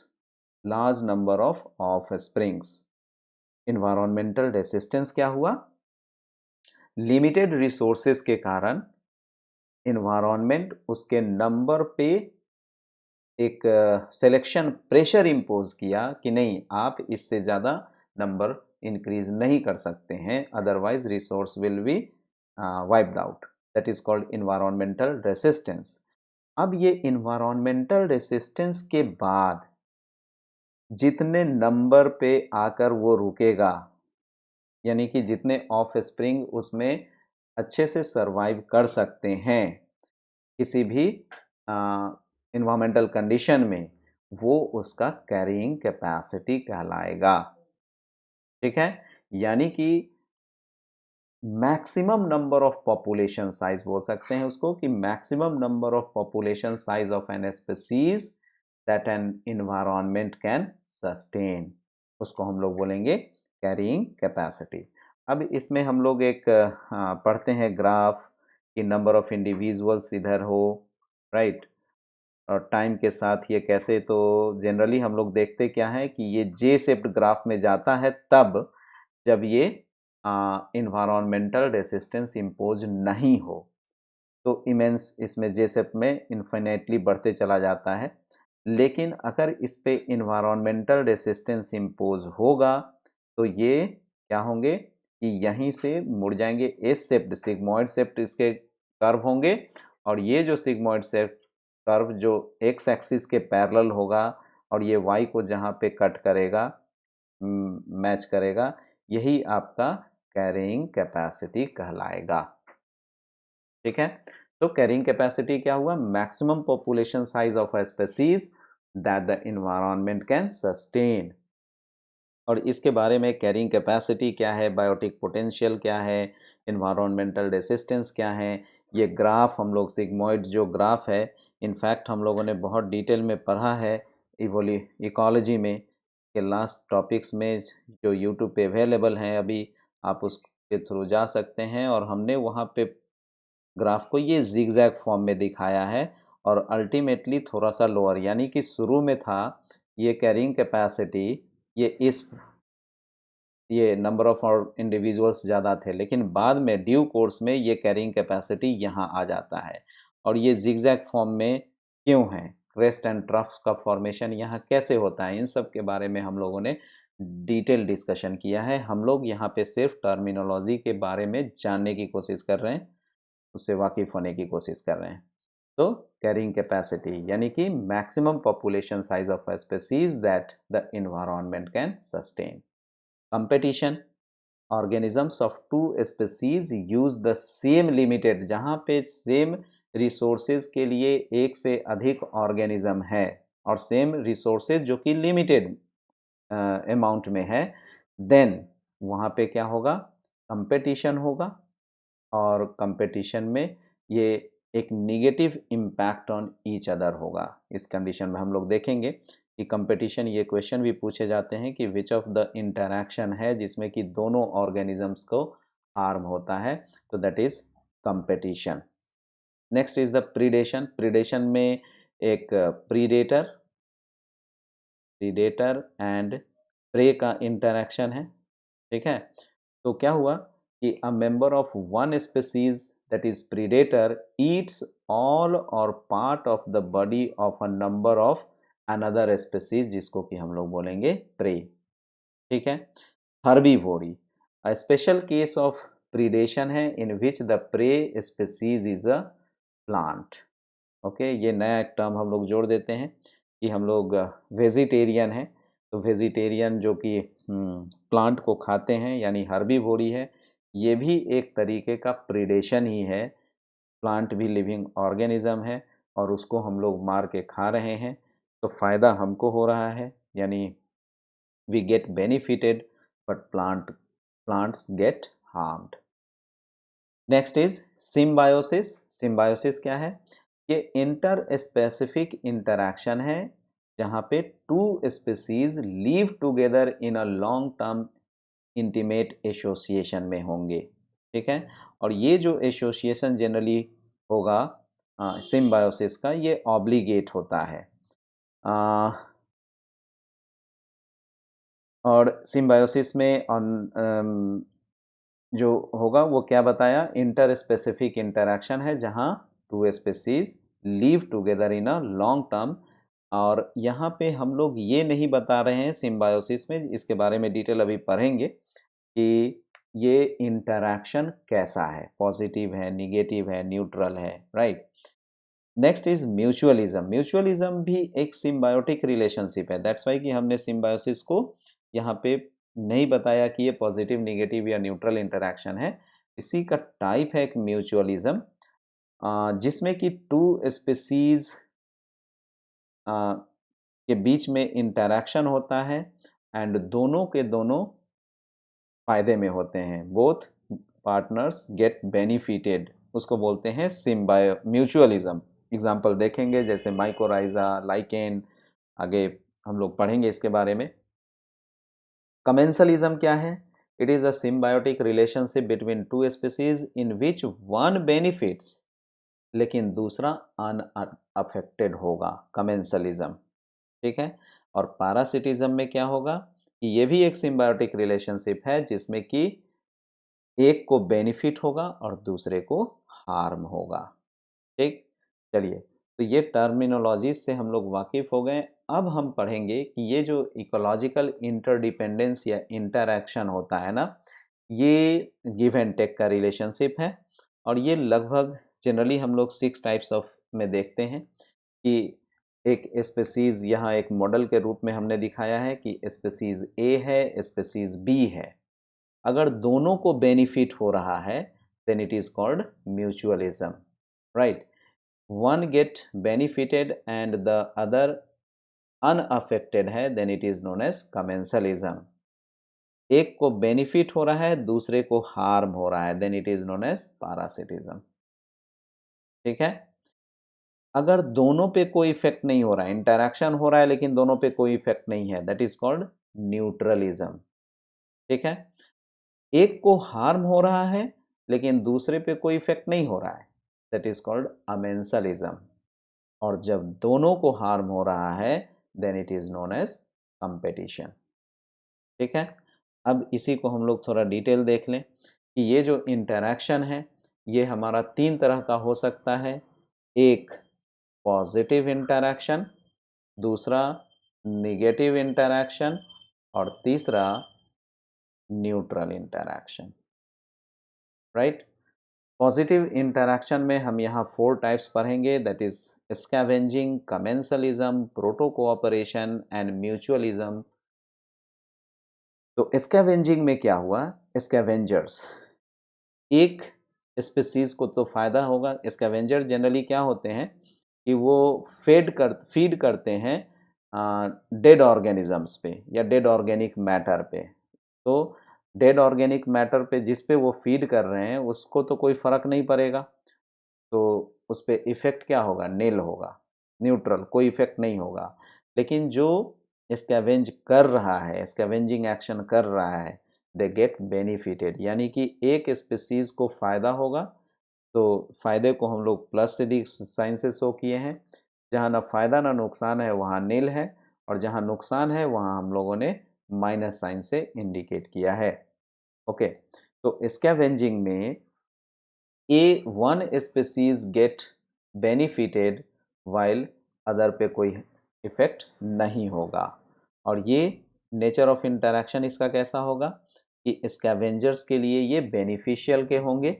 large number of springs. Environmental resistance क्या हुआ? लिमिटेड रिसोर्सेज के कारण इन्वायरमेंट उसके नंबर पे एक सिलेक्शन प्रेशर इम्पोज किया कि नहीं, आप इससे ज़्यादा नंबर इंक्रीज नहीं कर सकते हैं, otherwise resource will be wiped out. That is called environmental resistance. अब ये इन्वायरमेंटल रेसिस्टेंस के बाद जितने नंबर पे आकर वो रुकेगा, यानी कि जितने ऑफ स्प्रिंग उसमें अच्छे से सरवाइव कर सकते हैं किसी भी इन्वायरमेंटल कंडीशन में, वो उसका कैरिंग कैपेसिटी कहलाएगा। ठीक है? यानी कि maximum number of population size बोल सकते हैं उसको, कि maximum number of population size of an species that an environment can sustain, उसको हम लोग बोलेंगे कैरिंग कैपेसिटी। अब इसमें हम लोग एक पढ़ते हैं ग्राफ कि नंबर ऑफ इंडिविजुअल्स इधर हो, राइट, और टाइम के साथ ये कैसे। तो जनरली हम लोग देखते क्या है कि ये जे शेप्ड ग्राफ में जाता है तब जब ये इन्वायरमेंटल रेसिस्टेंस इम्पोज नहीं हो, तो इमेंस इसमें जे शेप में इन्फिनेटली बढ़ते चला जाता है। लेकिन अगर इस पे इन्वायरमेंटल रेसिस्टेंस इम्पोज होगा तो ये क्या होंगे कि यहीं से मुड़ जाएंगे, एस शेप्ड सिग्मॉइड शेप्ड इसके कर्व होंगे, और ये जो सिग्मॉइड शेप कर्व जो एक्स एक्सिस के पैरेलल होगा और ये वाई को जहाँ पे कट करेगा, मैच करेगा, यही आपका कैरिंग कैपेसिटी कहलाएगा। ठीक है, तो कैरिंग कैपेसिटी क्या हुआ? Maximum population size of a species that the environment can sustain. और इसके बारे में कैरिंग कैपेसिटी क्या है, बायोटिक पोटेंशियल क्या है, एनवायरमेंटल रेसिस्टेंस क्या है, ये ग्राफ हम लोग सिग्मोइड जो ग्राफ है, इनफैक्ट हम लोगों ने बहुत डिटेल में पढ़ा है इकोलॉजी में के लास्ट टॉपिक्स में, जो यूट्यूब पे अवेलेबल हैं अभी, आप उसके थ्रू जा सकते हैं। और हमने वहाँ पे ग्राफ को ये जिगजैग फॉर्म में दिखाया है और अल्टीमेटली थोड़ा सा लोअर, यानी कि शुरू में था ये कैरिंग कैपेसिटी, ये नंबर ऑफ और इंडिविजुअल्स ज़्यादा थे, लेकिन बाद में ड्यू कोर्स में ये कैरिंग कैपेसिटी यहाँ आ जाता है। और ये जिगजैग फॉर्म में क्यों है, क्रेस्ट एंड ट्रफ का फॉर्मेशन यहाँ कैसे होता है, इन सब के बारे में हम लोगों ने डिटेल डिस्कशन किया है। हम लोग यहाँ पे सिर्फ टर्मिनोलॉजी के बारे में जानने की कोशिश कर रहे हैं, उससे वाकिफ होने की कोशिश कर रहे हैं। तो कैरिंग कैपेसिटी यानी कि maximum population size of a species that the environment can sustain. Competition, organisms of two species use the same limited, जहाँ पे सेम रिसोर्सेज के लिए एक से अधिक ऑर्गेनिज्म है और सेम रिसोर्सेज जो कि लिमिटेड अमाउंट में है, देन वहाँ पे क्या होगा? कंपटीशन होगा। और कंपटीशन में ये एक negative impact on each other होगा। इस कंडीशन में हम लोग देखेंगे कि कंपटीशन, ये क्वेश्चन भी पूछे जाते हैं कि विच ऑफ द इंटरैक्शन है जिसमें कि दोनों ऑर्गेनिजम्स को हार्म होता है, तो that is competition. Next is the predation. Predation में एक प्रीडेटर एंड प्रे का इंटरैक्शन है। ठीक है, तो क्या हुआ कि a member of one species that is predator eats all or part of the body of a number of another species, जिसको कि हम लोग बोलेंगे प्रे। ठीक है, herbivory, a special case of predation है in which the prey species is a plant. Okay, ये नया एक टर्म हम लोग जोड़ देते हैं कि हम लोग वेजिटेरियन हैं, तो वेजिटेरियन जो कि प्लांट को खाते हैं यानी हर्बीवोरी है, ये भी एक तरीके का प्रीडेशन ही है। प्लांट भी लिविंग ऑर्गेनिज्म है और उसको हम लोग मार के खा रहे हैं, तो फ़ायदा हमको हो रहा है, यानी we get benefited but plants get harmed. Next is symbiosis. Symbiosis क्या है? ये इंटर स्पेसिफिक इंटरैक्शन है जहाँ पे two species live together in a long term intimate association में होंगे। ठीक है, और ये जो एसोसिएशन जनरली होगा सिम्बायोसिस का, ये ऑब्लिगेट होता है। और सिम्बायोसिस में जो होगा वो क्या बताया? इंटर स्पेसिफिक इंटरैक्शन है जहाँ two species live together in a long term. और यहाँ पे हम लोग ये नहीं बता रहे हैं सिम्बायोसिस में, इसके बारे में डिटेल अभी पढ़ेंगे कि ये इंटरैक्शन कैसा है, पॉजिटिव है, निगेटिव है, न्यूट्रल है, right. Next is mutualism. Mutualism भी एक सिम्बायोटिक रिलेशनशिप है, दैट्स वाई कि हमने सिम्बायोसिस को यहाँ पे नहीं बताया कि ये पॉजिटिव, निगेटिव या न्यूट्रल इंटरैक्शन है। इसी का टाइप है एक म्यूचुअलिज्म, जिसमें कि टू स्पीसीज के बीच में इंटरैक्शन होता है एंड दोनों के दोनों फायदे में होते हैं, बोथ पार्टनर्स गेट बेनिफिटेड, उसको बोलते हैं सिम्बायो म्यूचुअलिज्म। एग्जाम्पल देखेंगे जैसे माइकोराइजा, लाइकेन, आगे हम लोग पढ़ेंगे इसके बारे में। कमेंसलिज्म क्या है? It is a symbiotic relationship between two species in which one benefits लेकिन दूसरा अनअफेक्टेड होगा, कमेंसलिज्म। ठीक है, और पैरासिटिज्म में क्या होगा कि ये भी एक सिम्बायोटिक रिलेशनशिप है जिसमें कि एक को बेनिफिट होगा और दूसरे को हार्म होगा। ठीक, चलिए, तो ये टर्मिनोलॉजी से हम लोग वाकिफ हो गए। अब हम पढ़ेंगे कि ये जो इकोलॉजिकल इंटरडिपेंडेंस या इंटरैक्शन होता है ना, ये गिव एंड टेक का रिलेशनशिप है और ये लगभग जनरली हम लोग 6 टाइप्स ऑफ में देखते हैं। कि एक स्पीसीज़ यहाँ एक मॉडल के रूप में हमने दिखाया है कि स्पीसीज़ ए है, स्पीसीज़ बी है। अगर दोनों को बेनिफिट हो रहा है then it is called mutualism, right. One get benefited and the other unaffected है then it is known as commensalism. एक को बेनिफिट हो रहा है, दूसरे को हार्म हो रहा है, then it is known as parasitism. ठीक है। अगर दोनों पे कोई इफेक्ट नहीं हो रहा है, इंटरैक्शन हो रहा है लेकिन दोनों पे कोई इफेक्ट नहीं है, दैट इज कॉल्ड न्यूट्रलिज्म। ठीक है। एक को हार्म हो रहा है लेकिन दूसरे पे कोई इफेक्ट नहीं हो रहा है, दैट इज कॉल्ड अमेंसलिज्म। और जब दोनों को हार्म हो रहा है then it is known as competition. ठीक है। अब इसी को हम लोग थोड़ा डिटेल देख लें कि ये जो इंटरैक्शन है ये हमारा तीन तरह का हो सकता है। एक पॉजिटिव इंटरैक्शन, दूसरा नेगेटिव इंटरैक्शन और तीसरा neutral interaction, right. Positive interaction में हम यहाँ 4 टाइप्स पढ़ेंगे, that is scavenging, commensalism, proto cooperation and mutualism. तो स्कैवेंजिंग में क्या हुआ, स्कैवेंजर्स, एक स्पीसीज को तो फायदा होगा। स्कैवेंजर जनरली क्या होते हैं कि वो फीड करते हैं डेड ऑर्गेनिजम्स पे या डेड ऑर्गेनिक मैटर पे। तो डेड ऑर्गेनिक मैटर पे जिस पे वो फीड कर रहे हैं उसको तो कोई फर्क नहीं पड़ेगा, तो उस पे इफेक्ट क्या होगा, नील होगा, न्यूट्रल, कोई इफेक्ट नहीं होगा। लेकिन जो स्कैवेंज कर रहा है, स्कैवेंजिंग एक्शन कर रहा है, दे गेट बेनिफिटेड, यानी कि एक स्पीसीज को फ़ायदा होगा। तो फ़ायदे को हम लोग प्लस से साइन से शो किए हैं। जहाँ ना फ़ायदा ना नुकसान है वहाँ नील है, और जहाँ नुकसान है वहाँ हम लोगों ने माइनस साइन से इंडिकेट किया है। ओके। तो स्कैवेंजिंग में a one species get benefited while other पे कोई इफेक्ट नहीं होगा। और ये नेचर ऑफ इंटरैक्शन इसका कैसा होगा कि स्कैवेंजर्स के लिए ये बेनिफिशियल के होंगे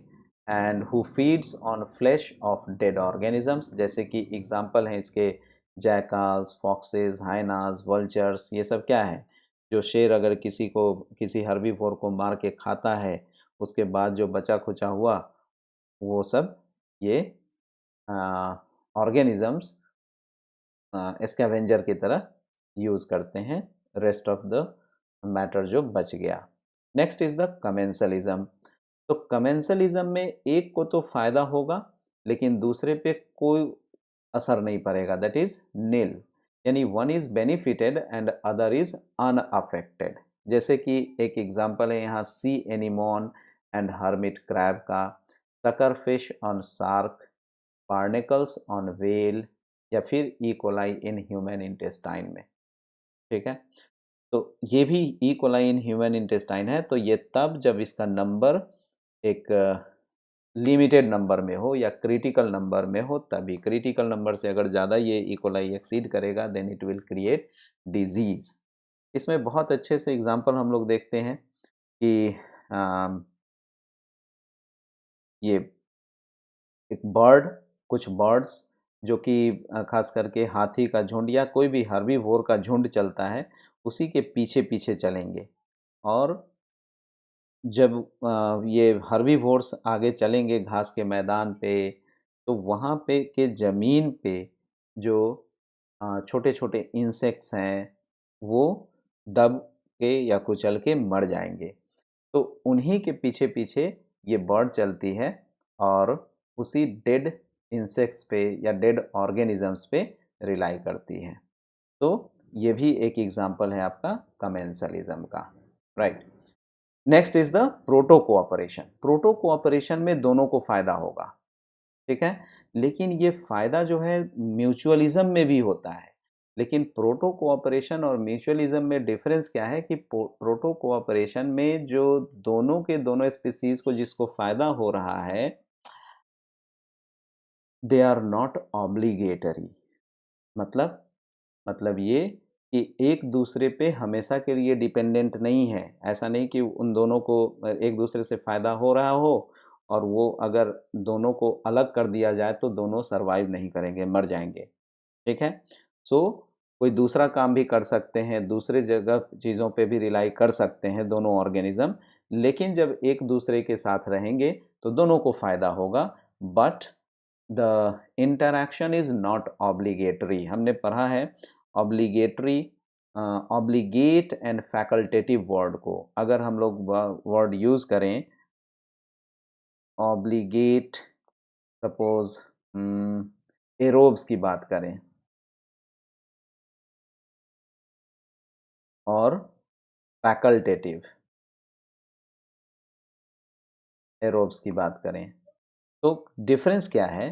and who feeds on flash of dead organisms, जैसे कि एग्जांपल हैं इसके जैकाल्स, फॉक्सेस, हाइनास, वल्चर्स, ये सब क्या है, जो शेर अगर किसी हर्बीवोर को मार के खाता है उसके बाद जो बचा खुचा हुआ वो सब ये ऑर्गेनिजम्स स्कैवेंजर की तरह यूज़ करते हैं रेस्ट ऑफ द मैटर जो बच गया। Next is the commensalism. तो कमेंसलिज्म में एक को तो फायदा होगा लेकिन दूसरे पे कोई असर नहीं पड़ेगा, दैट इज नील, यानी one is benefited and other is unaffected. जैसे कि एक एग्जांपल है यहाँ sea anemone and hermit crab का, sucker fish on shark, barnacles on whale, या फिर E coli in human intestine में। ठीक है। तो ये भी E coli in human intestine है, तो ये तब जब इसका नंबर एक लिमिटेड नंबर में हो या क्रिटिकल नंबर में हो, तभी। क्रिटिकल नंबर से अगर ज़्यादा ये ई कोलाई एक्सीड करेगा then it will create disease. इसमें बहुत अच्छे से एग्जांपल हम लोग देखते हैं कि ये एक बर्ड, कुछ बर्ड्स जो कि खास करके हाथी का झुंड या कोई भी हर्बीवोर का झुंड चलता है उसी के पीछे पीछे चलेंगे। और जब ये हर्बीवोर्स आगे चलेंगे घास के मैदान पे, तो वहाँ पे के ज़मीन पे जो छोटे छोटे इंसेक्ट्स हैं वो दब के या कुचल के मर जाएंगे। तो उन्हीं के पीछे पीछे ये बर्ड चलती है और उसी डेड इंसेक्ट्स पे या डेड ऑर्गेनिजम्स पे रिलाई करती है। तो ये भी एक एग्जांपल है आपका कमेंसलिज्म का, right. Next is the proto cooperation. Proto cooperation में दोनों को फायदा होगा, ठीक है, लेकिन ये फायदा जो है म्यूचुअलिज्म में भी होता है। लेकिन प्रोटो कोऑपरेशन और म्यूचुअलिज्म में डिफरेंस क्या है कि प्रोटो कोऑपरेशन में जो दोनों के दोनों स्पीसीज को जिसको फायदा हो रहा है दे आर नॉट ऑब्लिगेटरी। मतलब ये कि एक दूसरे पे हमेशा के लिए डिपेंडेंट नहीं है। ऐसा नहीं कि उन दोनों को एक दूसरे से फ़ायदा हो रहा हो और वो अगर दोनों को अलग कर दिया जाए तो दोनों सर्वाइव नहीं करेंगे, मर जाएंगे। ठीक है। सो कोई दूसरा काम भी कर सकते हैं, दूसरे जगह चीज़ों पे भी रिलाई कर सकते हैं दोनों ऑर्गेनिज्म, लेकिन जब एक दूसरे के साथ रहेंगे तो दोनों को फ़ायदा होगा, but the interaction is not obligatory. हमने पढ़ा है obligatory, obligate and facultative word को अगर हम लोग वर्ड यूज़ करें, ऑब्लिगेट, सपोज एरोब्स की बात करें और फैकल्टेटिव एरोब्स की बात करें, तो डिफरेंस क्या है?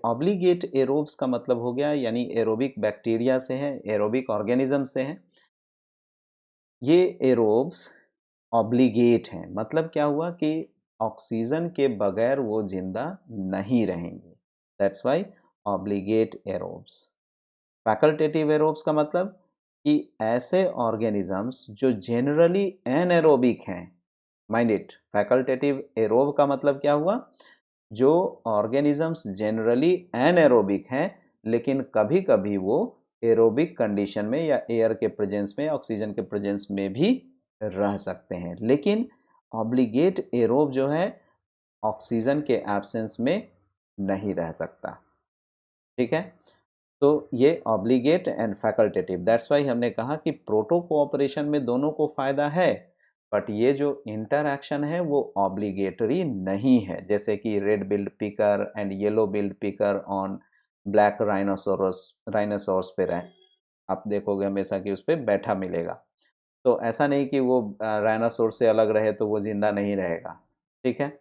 ऑब्लिगेट एरोब्स का मतलब हो गया यानी एरोबिक बैक्टीरिया से है, एरोबिक ऑर्गेनिज्म से है। ये एरोब्स ऑब्लिगेट हैं, मतलब क्या हुआ कि ऑक्सीजन के बगैर वो जिंदा नहीं रहेंगे, that's why obligate aerobes. Facultative aerobes का मतलब कि ऐसे ऑर्गेनिजम्स जो जनरली एनएरोबिक हैं, माइंड इट, फैकल्टेटिव एरोब का मतलब क्या हुआ? जो ऑर्गेनिजम्स जनरली एनएरोबिक हैं लेकिन कभी कभी वो एरोबिक कंडीशन में या एयर के प्रेजेंस में, ऑक्सीजन के प्रेजेंस में भी रह सकते हैं, लेकिन ऑब्लिगेट एरोब जो है ऑक्सीजन के एब्सेंस में नहीं रह सकता। ठीक है, तो ये obligate and facultative, that's why हमने कहा कि प्रोटो कोऑपरेशन में दोनों को फायदा है, बट ये जो इंटरैक्शन है वो ऑब्लिगेटरी नहीं है, जैसे कि red build picker and yellow build picker on black rhinoceros पे रहे, आप देखोगे हमेशा कि उस पर बैठा मिलेगा, तो ऐसा नहीं कि वो राइनोसोर से अलग रहे तो वो जिंदा नहीं रहेगा। ठीक है,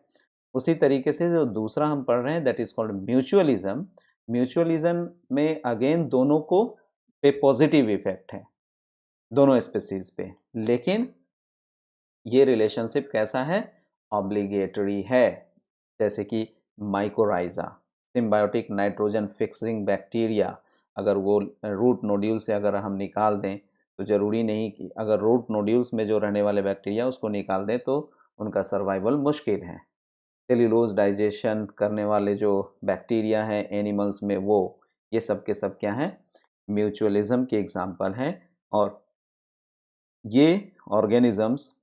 उसी तरीके से जो दूसरा हम पढ़ रहे हैं that is called mutualism. Mutualism में अगेन दोनों को पे पॉजिटिव इफेक्ट है, दोनों स्पीसीज पे, लेकिन ये रिलेशनशिप कैसा है? ऑब्लिगेटरी है। जैसे कि mycorrhiza, symbiotic nitrogen fixing bacteria, अगर वो रूट नोड्यूल से अगर हम निकाल दें तो ज़रूरी नहीं कि अगर रूट नोड्यूल्स में जो रहने वाले बैक्टीरिया उसको निकाल दें तो उनका सर्वाइवल मुश्किल है। सेल्यूलोज डाइजेशन करने वाले जो बैक्टीरिया हैं एनिमल्स में, वो ये सब के सब क्या हैं? म्यूचुअलिज्म के एग्जाम्पल हैं। और ये ऑर्गेनिजम्स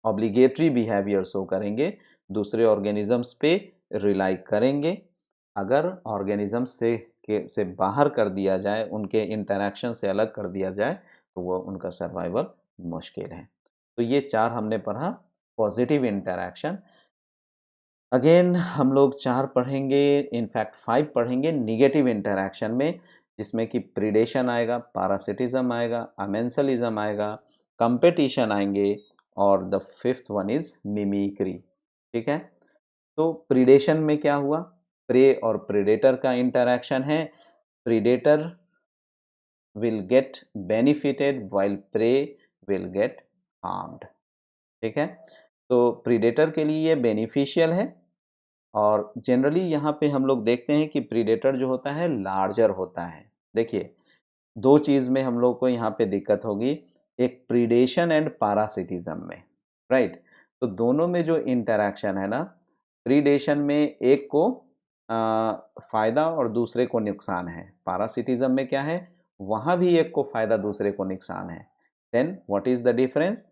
ऑब्लिगेटरी बिहेवियर शो करेंगे, दूसरे ऑर्गेनिजम्स पे रिलाई करेंगे। अगर ऑर्गेनिजम्स से बाहर कर दिया जाए, उनके इंटरैक्शन से अलग कर दिया जाए, तो वो उनका सर्वाइवल मुश्किल है। तो ये चार हमने पढ़ा, पॉजिटिव इंटरैक्शन। अगेन हम लोग चार पढ़ेंगे, इनफैक्ट 5 पढ़ेंगे निगेटिव इंटरैक्शन में, जिसमें कि प्रीडेशन आएगा, पारासिटिज्म आएगा, अमेंसलिज्म आएगा, कंपटीशन आएंगे और the fifth one is mimicry. ठीक है, तो प्रीडेशन में क्या हुआ? प्रे और प्रेडेटर का इंटरैक्शन है। Predator will get benefited while prey will get harmed. ठीक है, तो प्रीडेटर के लिए ये बेनिफिशियल है, और जनरली यहाँ पे हम लोग देखते हैं कि प्रीडेटर जो होता है लार्जर होता है। देखिए, दो चीज़ में हम लोग को यहाँ पे दिक्कत होगी, एक प्रीडेशन एंड पारासिटिज्म में, राइट? तो दोनों में जो इंटरैक्शन है ना, प्रीडेशन में एक को फ़ायदा और दूसरे को नुकसान है, पारासिटिज्म में क्या है, वहाँ भी एक को फ़ायदा दूसरे को नुकसान है। Then what is the difference?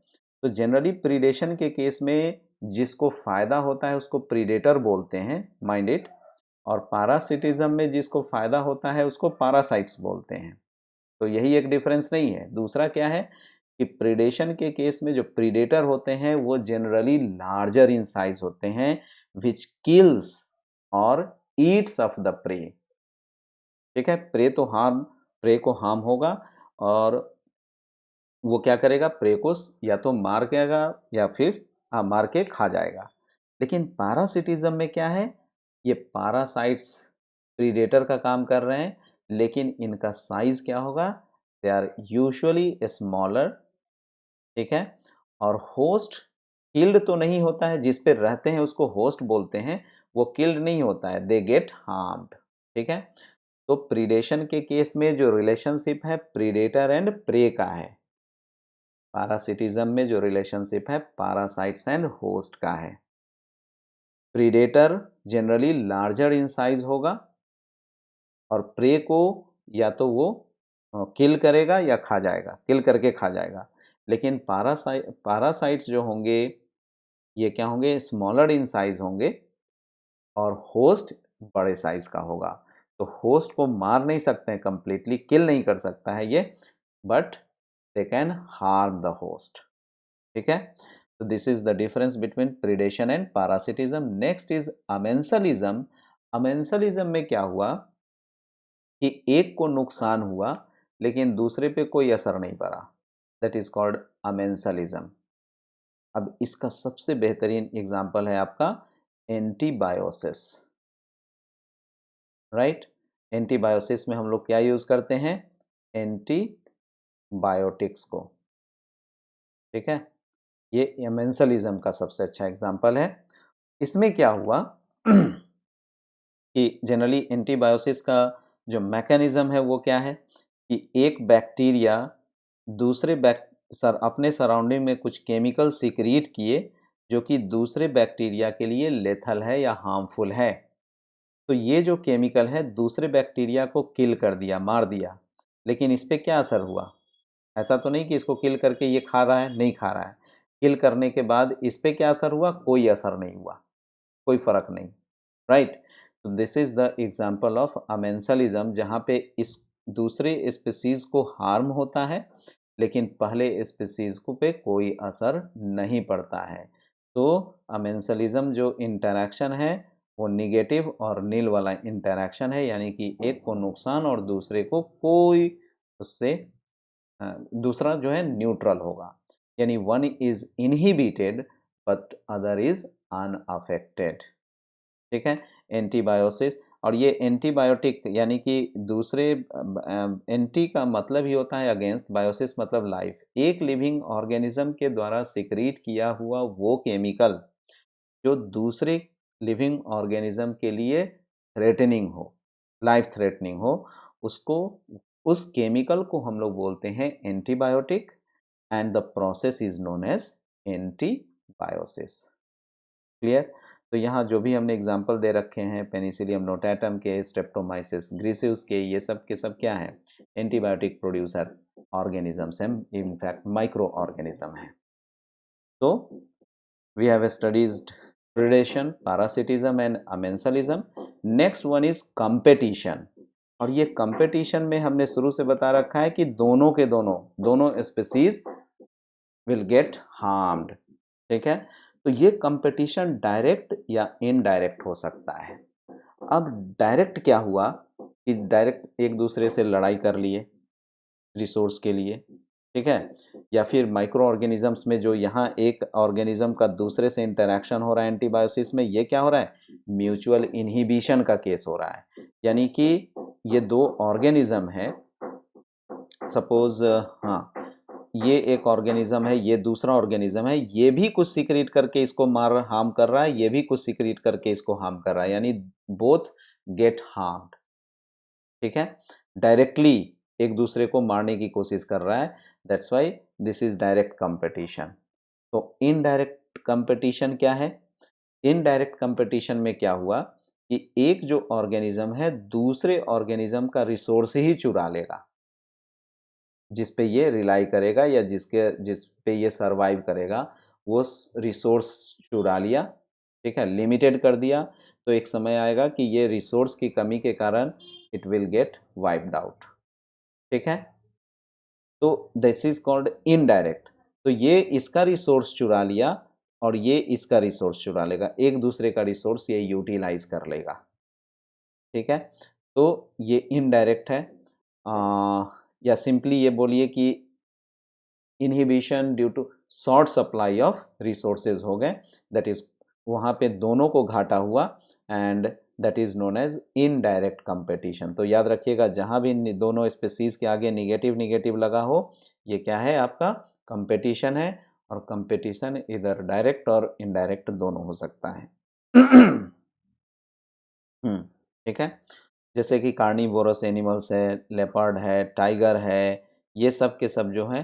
तो जनरली प्रीडेशन के केस में जिसको फ़ायदा होता है उसको प्रीडेटर बोलते हैं, माइंड इट, और पारासिटिज्म में जिसको फ़ायदा होता है उसको पारासाइट्स बोलते हैं। तो यही एक डिफरेंस नहीं है। दूसरा क्या है कि प्रीडेशन के केस में जो प्रीडेटर होते हैं वो जनरली लार्जर इन साइज होते हैं, विच किल्स और ईट्स ऑफ द प्रे। ठीक है, प्रे को हार्म होगा और वो क्या करेगा, प्रे को या तो मार देगा या फिर मार के खा जाएगा। लेकिन पारासिटिज्म में क्या है, ये पारासाइट्स प्रीडेटर का काम कर रहे हैं, लेकिन इनका साइज क्या होगा, दे आर यूजुअली स्मॉलर। ठीक है, और होस्ट किल्ड तो नहीं होता है, जिस पे रहते हैं उसको होस्ट बोलते हैं, वो किल्ड नहीं होता है, दे गेट हार्म्ड। ठीक है, तो प्रीडेशन के केस में जो रिलेशनशिप है प्रीडेटर एंड प्रे का है, पारासिटिज्म में जो रिलेशनशिप है पारासाइट्स एंड होस्ट का है। Predator generally larger in size होगा और प्रे को या तो वो किल करेगा या खा जाएगा, किल करके खा जाएगा। लेकिन पैरासाइट्स जो होंगे ये क्या होंगे, स्मॉलर इन साइज होंगे और होस्ट बड़े साइज का होगा। तो होस्ट को मार नहीं सकते हैं, कंप्लीटली किल नहीं कर सकता है ये, but they can harm the host. ठीक है, तो this is the difference between predation and parasitism. Next is amensalism. Amensalism में क्या हुआ कि एक को नुकसान हुआ लेकिन दूसरे पे कोई असर नहीं पड़ा, दैट इज कॉल्ड अमेंसलिज्म। अब इसका सबसे बेहतरीन एग्जाम्पल है आपका एंटीबायोसिस, राइट। एंटीबायोसिस में हम लोग क्या यूज करते हैं, एंटीबायोटिक्स को। ठीक है, ये एमेंसलिज्म का सबसे अच्छा एग्जाम्पल है। इसमें क्या हुआ कि जनरली एंटीबायोसिस का जो मैकेनिज्म है वो क्या है कि एक बैक्टीरिया दूसरे अपने सराउंडिंग में कुछ केमिकल सीक्रेट किए जो कि दूसरे बैक्टीरिया के लिए लेथल है या हार्मफुल है। तो ये जो केमिकल है दूसरे बैक्टीरिया को किल कर दिया, मार दिया, लेकिन इस पे क्या असर हुआ? ऐसा तो नहीं कि इसको किल करके ये खा रहा है, नहीं खा रहा है। किल करने के बाद इस पे क्या असर हुआ? कोई असर नहीं हुआ, कोई फर्क नहीं, राइट। तो this is the example of amensalism, जहाँ पे इस दूसरे स्पीसीज को हार्म होता है लेकिन पहले स्पीसीज को पे कोई असर नहीं पड़ता है। तो अमेंसलिज्म जो इंटरैक्शन है वो निगेटिव और नील वाला इंटरैक्शन है, यानी कि एक को नुकसान और दूसरे को कोई उससे दूसरा जो है न्यूट्रल होगा, यानी one is inhibited but other is unaffected. ठीक है, एंटीबायोसिस। और ये एंटीबायोटिक यानी कि दूसरे एंटी का मतलब ही होता है अगेंस्ट, बायोसिस मतलब लाइफ। एक लिविंग ऑर्गेनिज्म के द्वारा सिक्रीट किया हुआ वो केमिकल जो दूसरे लिविंग ऑर्गेनिज्म के लिए थ्रेटनिंग हो, लाइफ थ्रेटनिंग हो, उसको, उस केमिकल को हम लोग बोलते हैं antibiotic, and the process is known as antibiosis. Clear? तो यहाँ जो भी हमने एग्जाम्पल दे रखे हैं पेनिसिलियम नोटाटम के, स्ट्रेप्टोमाइसिस ग्रीसियस के, ये सब के सब क्या है, एंटीबायोटिक प्रोड्यूसर ऑर्गेनिजम्स हैं, इनफैक्ट माइक्रो ऑर्गेनिज्म है। तो we have studied predation, parasitism and amensalism. Next one is competition. और ये कंपेटिशन में हमने शुरू से बता रखा है कि दोनों के दोनों स्पीसीज विल गेट हार्म्ड। ठीक है, तो ये कंपटीशन डायरेक्ट या इनडायरेक्ट हो सकता है। अब डायरेक्ट क्या हुआ कि डायरेक्ट एक दूसरे से लड़ाई कर लिए रिसोर्स के लिए, ठीक है, या फिर माइक्रो ऑर्गेनिजम्स में जो यहाँ एक ऑर्गेनिज्म का दूसरे से इंटरेक्शन हो रहा है एंटीबायोसिस में, ये क्या हो रहा है, म्यूचुअल इनहिबिशन का केस हो रहा है। यानी कि ये दो ऑर्गेनिज्म है, सपोज हाँ, ये एक ऑर्गेनिज्म है, ये दूसरा ऑर्गेनिज्म है, ये भी कुछ सीक्रेट करके इसको मार हार्म कर रहा है, ये भी कुछ सीक्रेट करके इसको हार्म कर रहा है, यानी बोथ गेट हार्म्ड। ठीक है, डायरेक्टली एक दूसरे को मारने की कोशिश कर रहा है, that's why this is direct competition. तो इनडायरेक्ट कंपटीशन क्या है? इनडायरेक्ट कंपटीशन में क्या हुआ कि एक जो ऑर्गेनिज्म है दूसरे ऑर्गेनिज्म का रिसोर्स ही चुरा लेगा, जिस पे ये रिलाई करेगा या जिस पे ये सरवाइव करेगा, वो रिसोर्स चुरा लिया, ठीक है, लिमिटेड कर दिया। तो एक समय आएगा कि ये रिसोर्स की कमी के कारण it will get wiped out. ठीक है, तो दिस इज कॉल्ड इनडायरेक्ट। तो ये इसका रिसोर्स चुरा लिया और ये इसका रिसोर्स चुरा लेगा, एक दूसरे का रिसोर्स ये यूटिलाइज कर लेगा। ठीक है, तो ये इनडायरेक्ट है। या सिंपली ये बोलिए कि inhibition due to short supply of resources हो गए, दैट इज वहाँ पे दोनों को घाटा हुआ, and that is known as indirect competition. तो याद रखिएगा जहाँ भी दोनों स्पीसीज के आगे निगेटिव निगेटिव लगा हो, ये क्या है, आपका कंपटीशन है। और कंपटीशन इधर डायरेक्ट और इनडायरेक्ट दोनों हो सकता है। ठीक है, जैसे कि कार्निवोरस एनिमल्स है, लेपर्ड है, टाइगर है, ये सब के सब जो है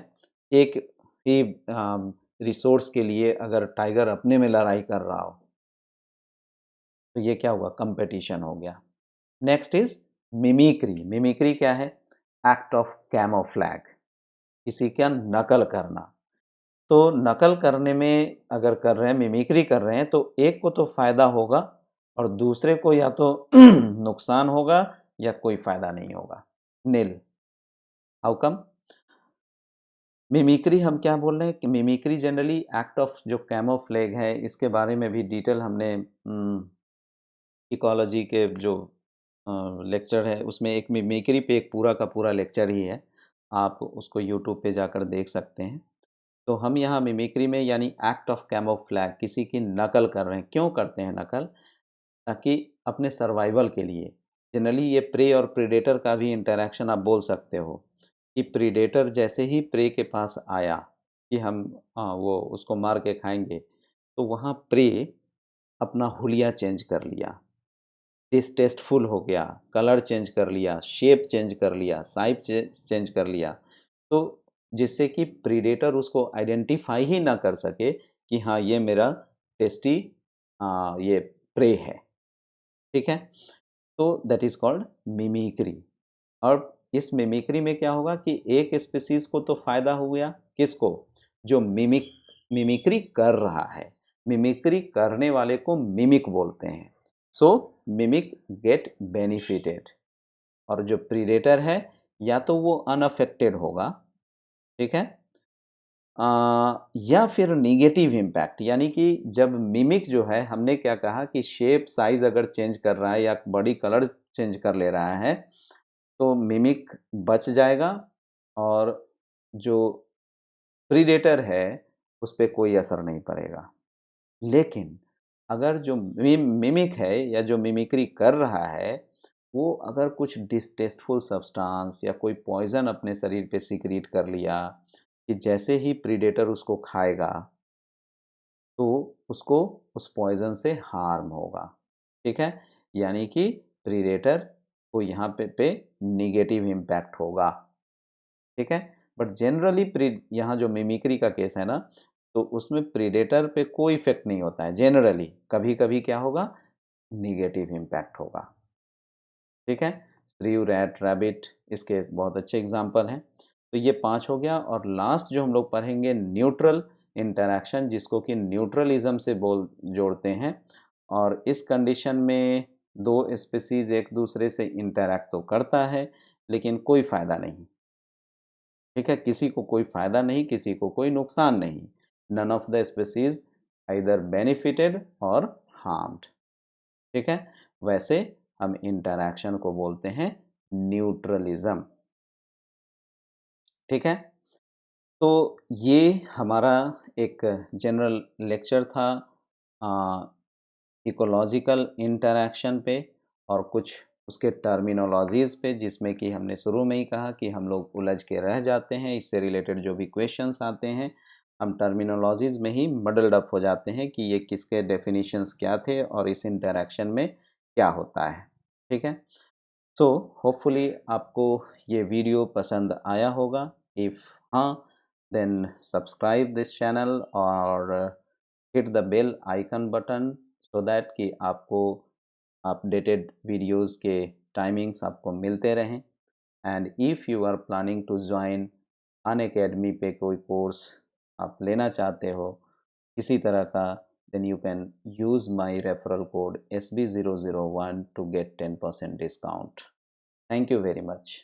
एक ही रिसोर्स के लिए, अगर टाइगर अपने में लड़ाई कर रहा हो तो ये क्या हुआ, कंपटीशन हो गया। नेक्स्ट इज मिमिक्री, मिमिक्री क्या है? एक्ट ऑफ कैमोफ्लैग, किसी का नकल करना। तो नकल करने में अगर कर रहे हैं, मिमिक्री कर रहे हैं, तो एक को तो फ़ायदा होगा और दूसरे को या तो नुकसान होगा या कोई फ़ायदा नहीं होगा, निल। How come? मिमिक्री हम क्या बोल रहे हैं कि मिमिक्री जनरली एक्ट ऑफ जो कैमोफ्लेग है, इसके बारे में भी डिटेल हमने इकोलॉजी के जो लेक्चर है उसमें एक मिमिक्री पे एक पूरा का पूरा लेक्चर ही है, आप उसको यूट्यूब पे जाकर देख सकते हैं। तो हम यहाँ मिमिक्री में यानी एक्ट ऑफ कैमोफ्लैग, किसी की नकल कर रहे हैं। क्यों करते हैं नकल? ताकि अपने सर्वाइवल के लिए। जनरली ये प्रे और प्रीडेटर का भी इंटरैक्शन आप बोल सकते हो कि प्रीडेटर जैसे ही प्रे के पास आया कि हम वो उसको मार के खाएंगे, तो वहाँ प्रे अपना हुलिया चेंज कर लिया, डिसटेस्टफुल हो गया, कलर चेंज कर लिया, शेप चेंज कर लिया, साइज चेंज कर लिया। तो जिससे कि प्रीडेटर उसको आइडेंटिफाई ही ना कर सके कि हाँ, ये मेरा टेस्टी ये प्रे है। ठीक है? तो दैट इज़ कॉल्ड मिमिक्री। और इस मिमिक्री में क्या होगा कि एक स्पीशीज़ को तो फ़ायदा हो गया, किसको? जो मिमिक्री कर रहा है। मिमिक्री करने वाले को मिमिक बोलते हैं। सो मिमिक गेट बेनिफिटेड और जो प्रीडेटर है या तो वो अनअफेक्टेड होगा, ठीक है? या फिर नेगेटिव इम्पैक्ट, यानी कि जब मिमिक जो है, हमने क्या कहा कि शेप साइज अगर चेंज कर रहा है या बॉडी कलर चेंज कर ले रहा है, तो मिमिक बच जाएगा और जो प्रीडेटर है उस पे कोई असर नहीं पड़ेगा। लेकिन अगर जो मिमिक है या जो मिमिक्री कर रहा है, वो अगर कुछ डिस्टेस्टफुल सब्सटेंस या कोई पॉइज़न अपने शरीर पे सीक्रेट कर लिया कि जैसे ही प्रीडेटर उसको खाएगा, तो उसको उस पॉइज़न से हार्म होगा। ठीक है? यानी कि प्रीडेटर को यहाँ पे नेगेटिव इम्पैक्ट होगा। ठीक है? बट जनरली यहाँ जो मिमिक्री का केस है ना, तो उसमें प्रीडेटर पे कोई इफ़ेक्ट नहीं होता है जनरली। कभी-कभी क्या होगा? नेगेटिव इम्पैक्ट होगा। ठीक है? स्रीव, रैट, रैबिट इसके बहुत अच्छे एग्ज़ाम्पल हैं। तो ये 5 हो गया और लास्ट जो हम लोग पढ़ेंगे न्यूट्रल इंटरैक्शन, जिसको कि न्यूट्रलिज़्म से बोल जोड़ते हैं। और इस कंडीशन में 2 स्पीशीज़ एक दूसरे से इंटरैक्ट तो करता है, लेकिन कोई फ़ायदा नहीं। ठीक है? किसी को कोई फ़ायदा नहीं, किसी को कोई नुकसान नहीं। None of the species either benefited और हार्म्ड। ठीक है? वैसे हम इंटरैक्शन को बोलते हैं न्यूट्रलिज़्म। ठीक है? तो ये हमारा एक जनरल लेक्चर था इकोलॉजिकल इंटरैक्शन पे और कुछ उसके टर्मिनोलॉजीज़ पे, जिसमें कि हमने शुरू में ही कहा कि हम लोग उलझ के रह जाते हैं। इससे रिलेटेड जो भी क्वेश्चंस आते हैं, हम टर्मिनोलॉजीज़ में ही मडल्ड अप हो जाते हैं कि ये किसके डेफिनेशंस क्या थे और इस इंटरैक्शन में क्या होता है। ठीक है? सो होपफुली आपको ये वीडियो पसंद आया होगा। इफ़ हाँ, देन सब्सक्राइब दिस चैनल और hit the bell icon button so that कि आपको अपडेटेड वीडियोस के टाइमिंग्स आपको मिलते रहें। And if you are planning to join Unacademy पे कोई कोर्स आप लेना चाहते हो किसी तरह का, then you can use my referral code SB001 to get 10% discount. Thank you very much.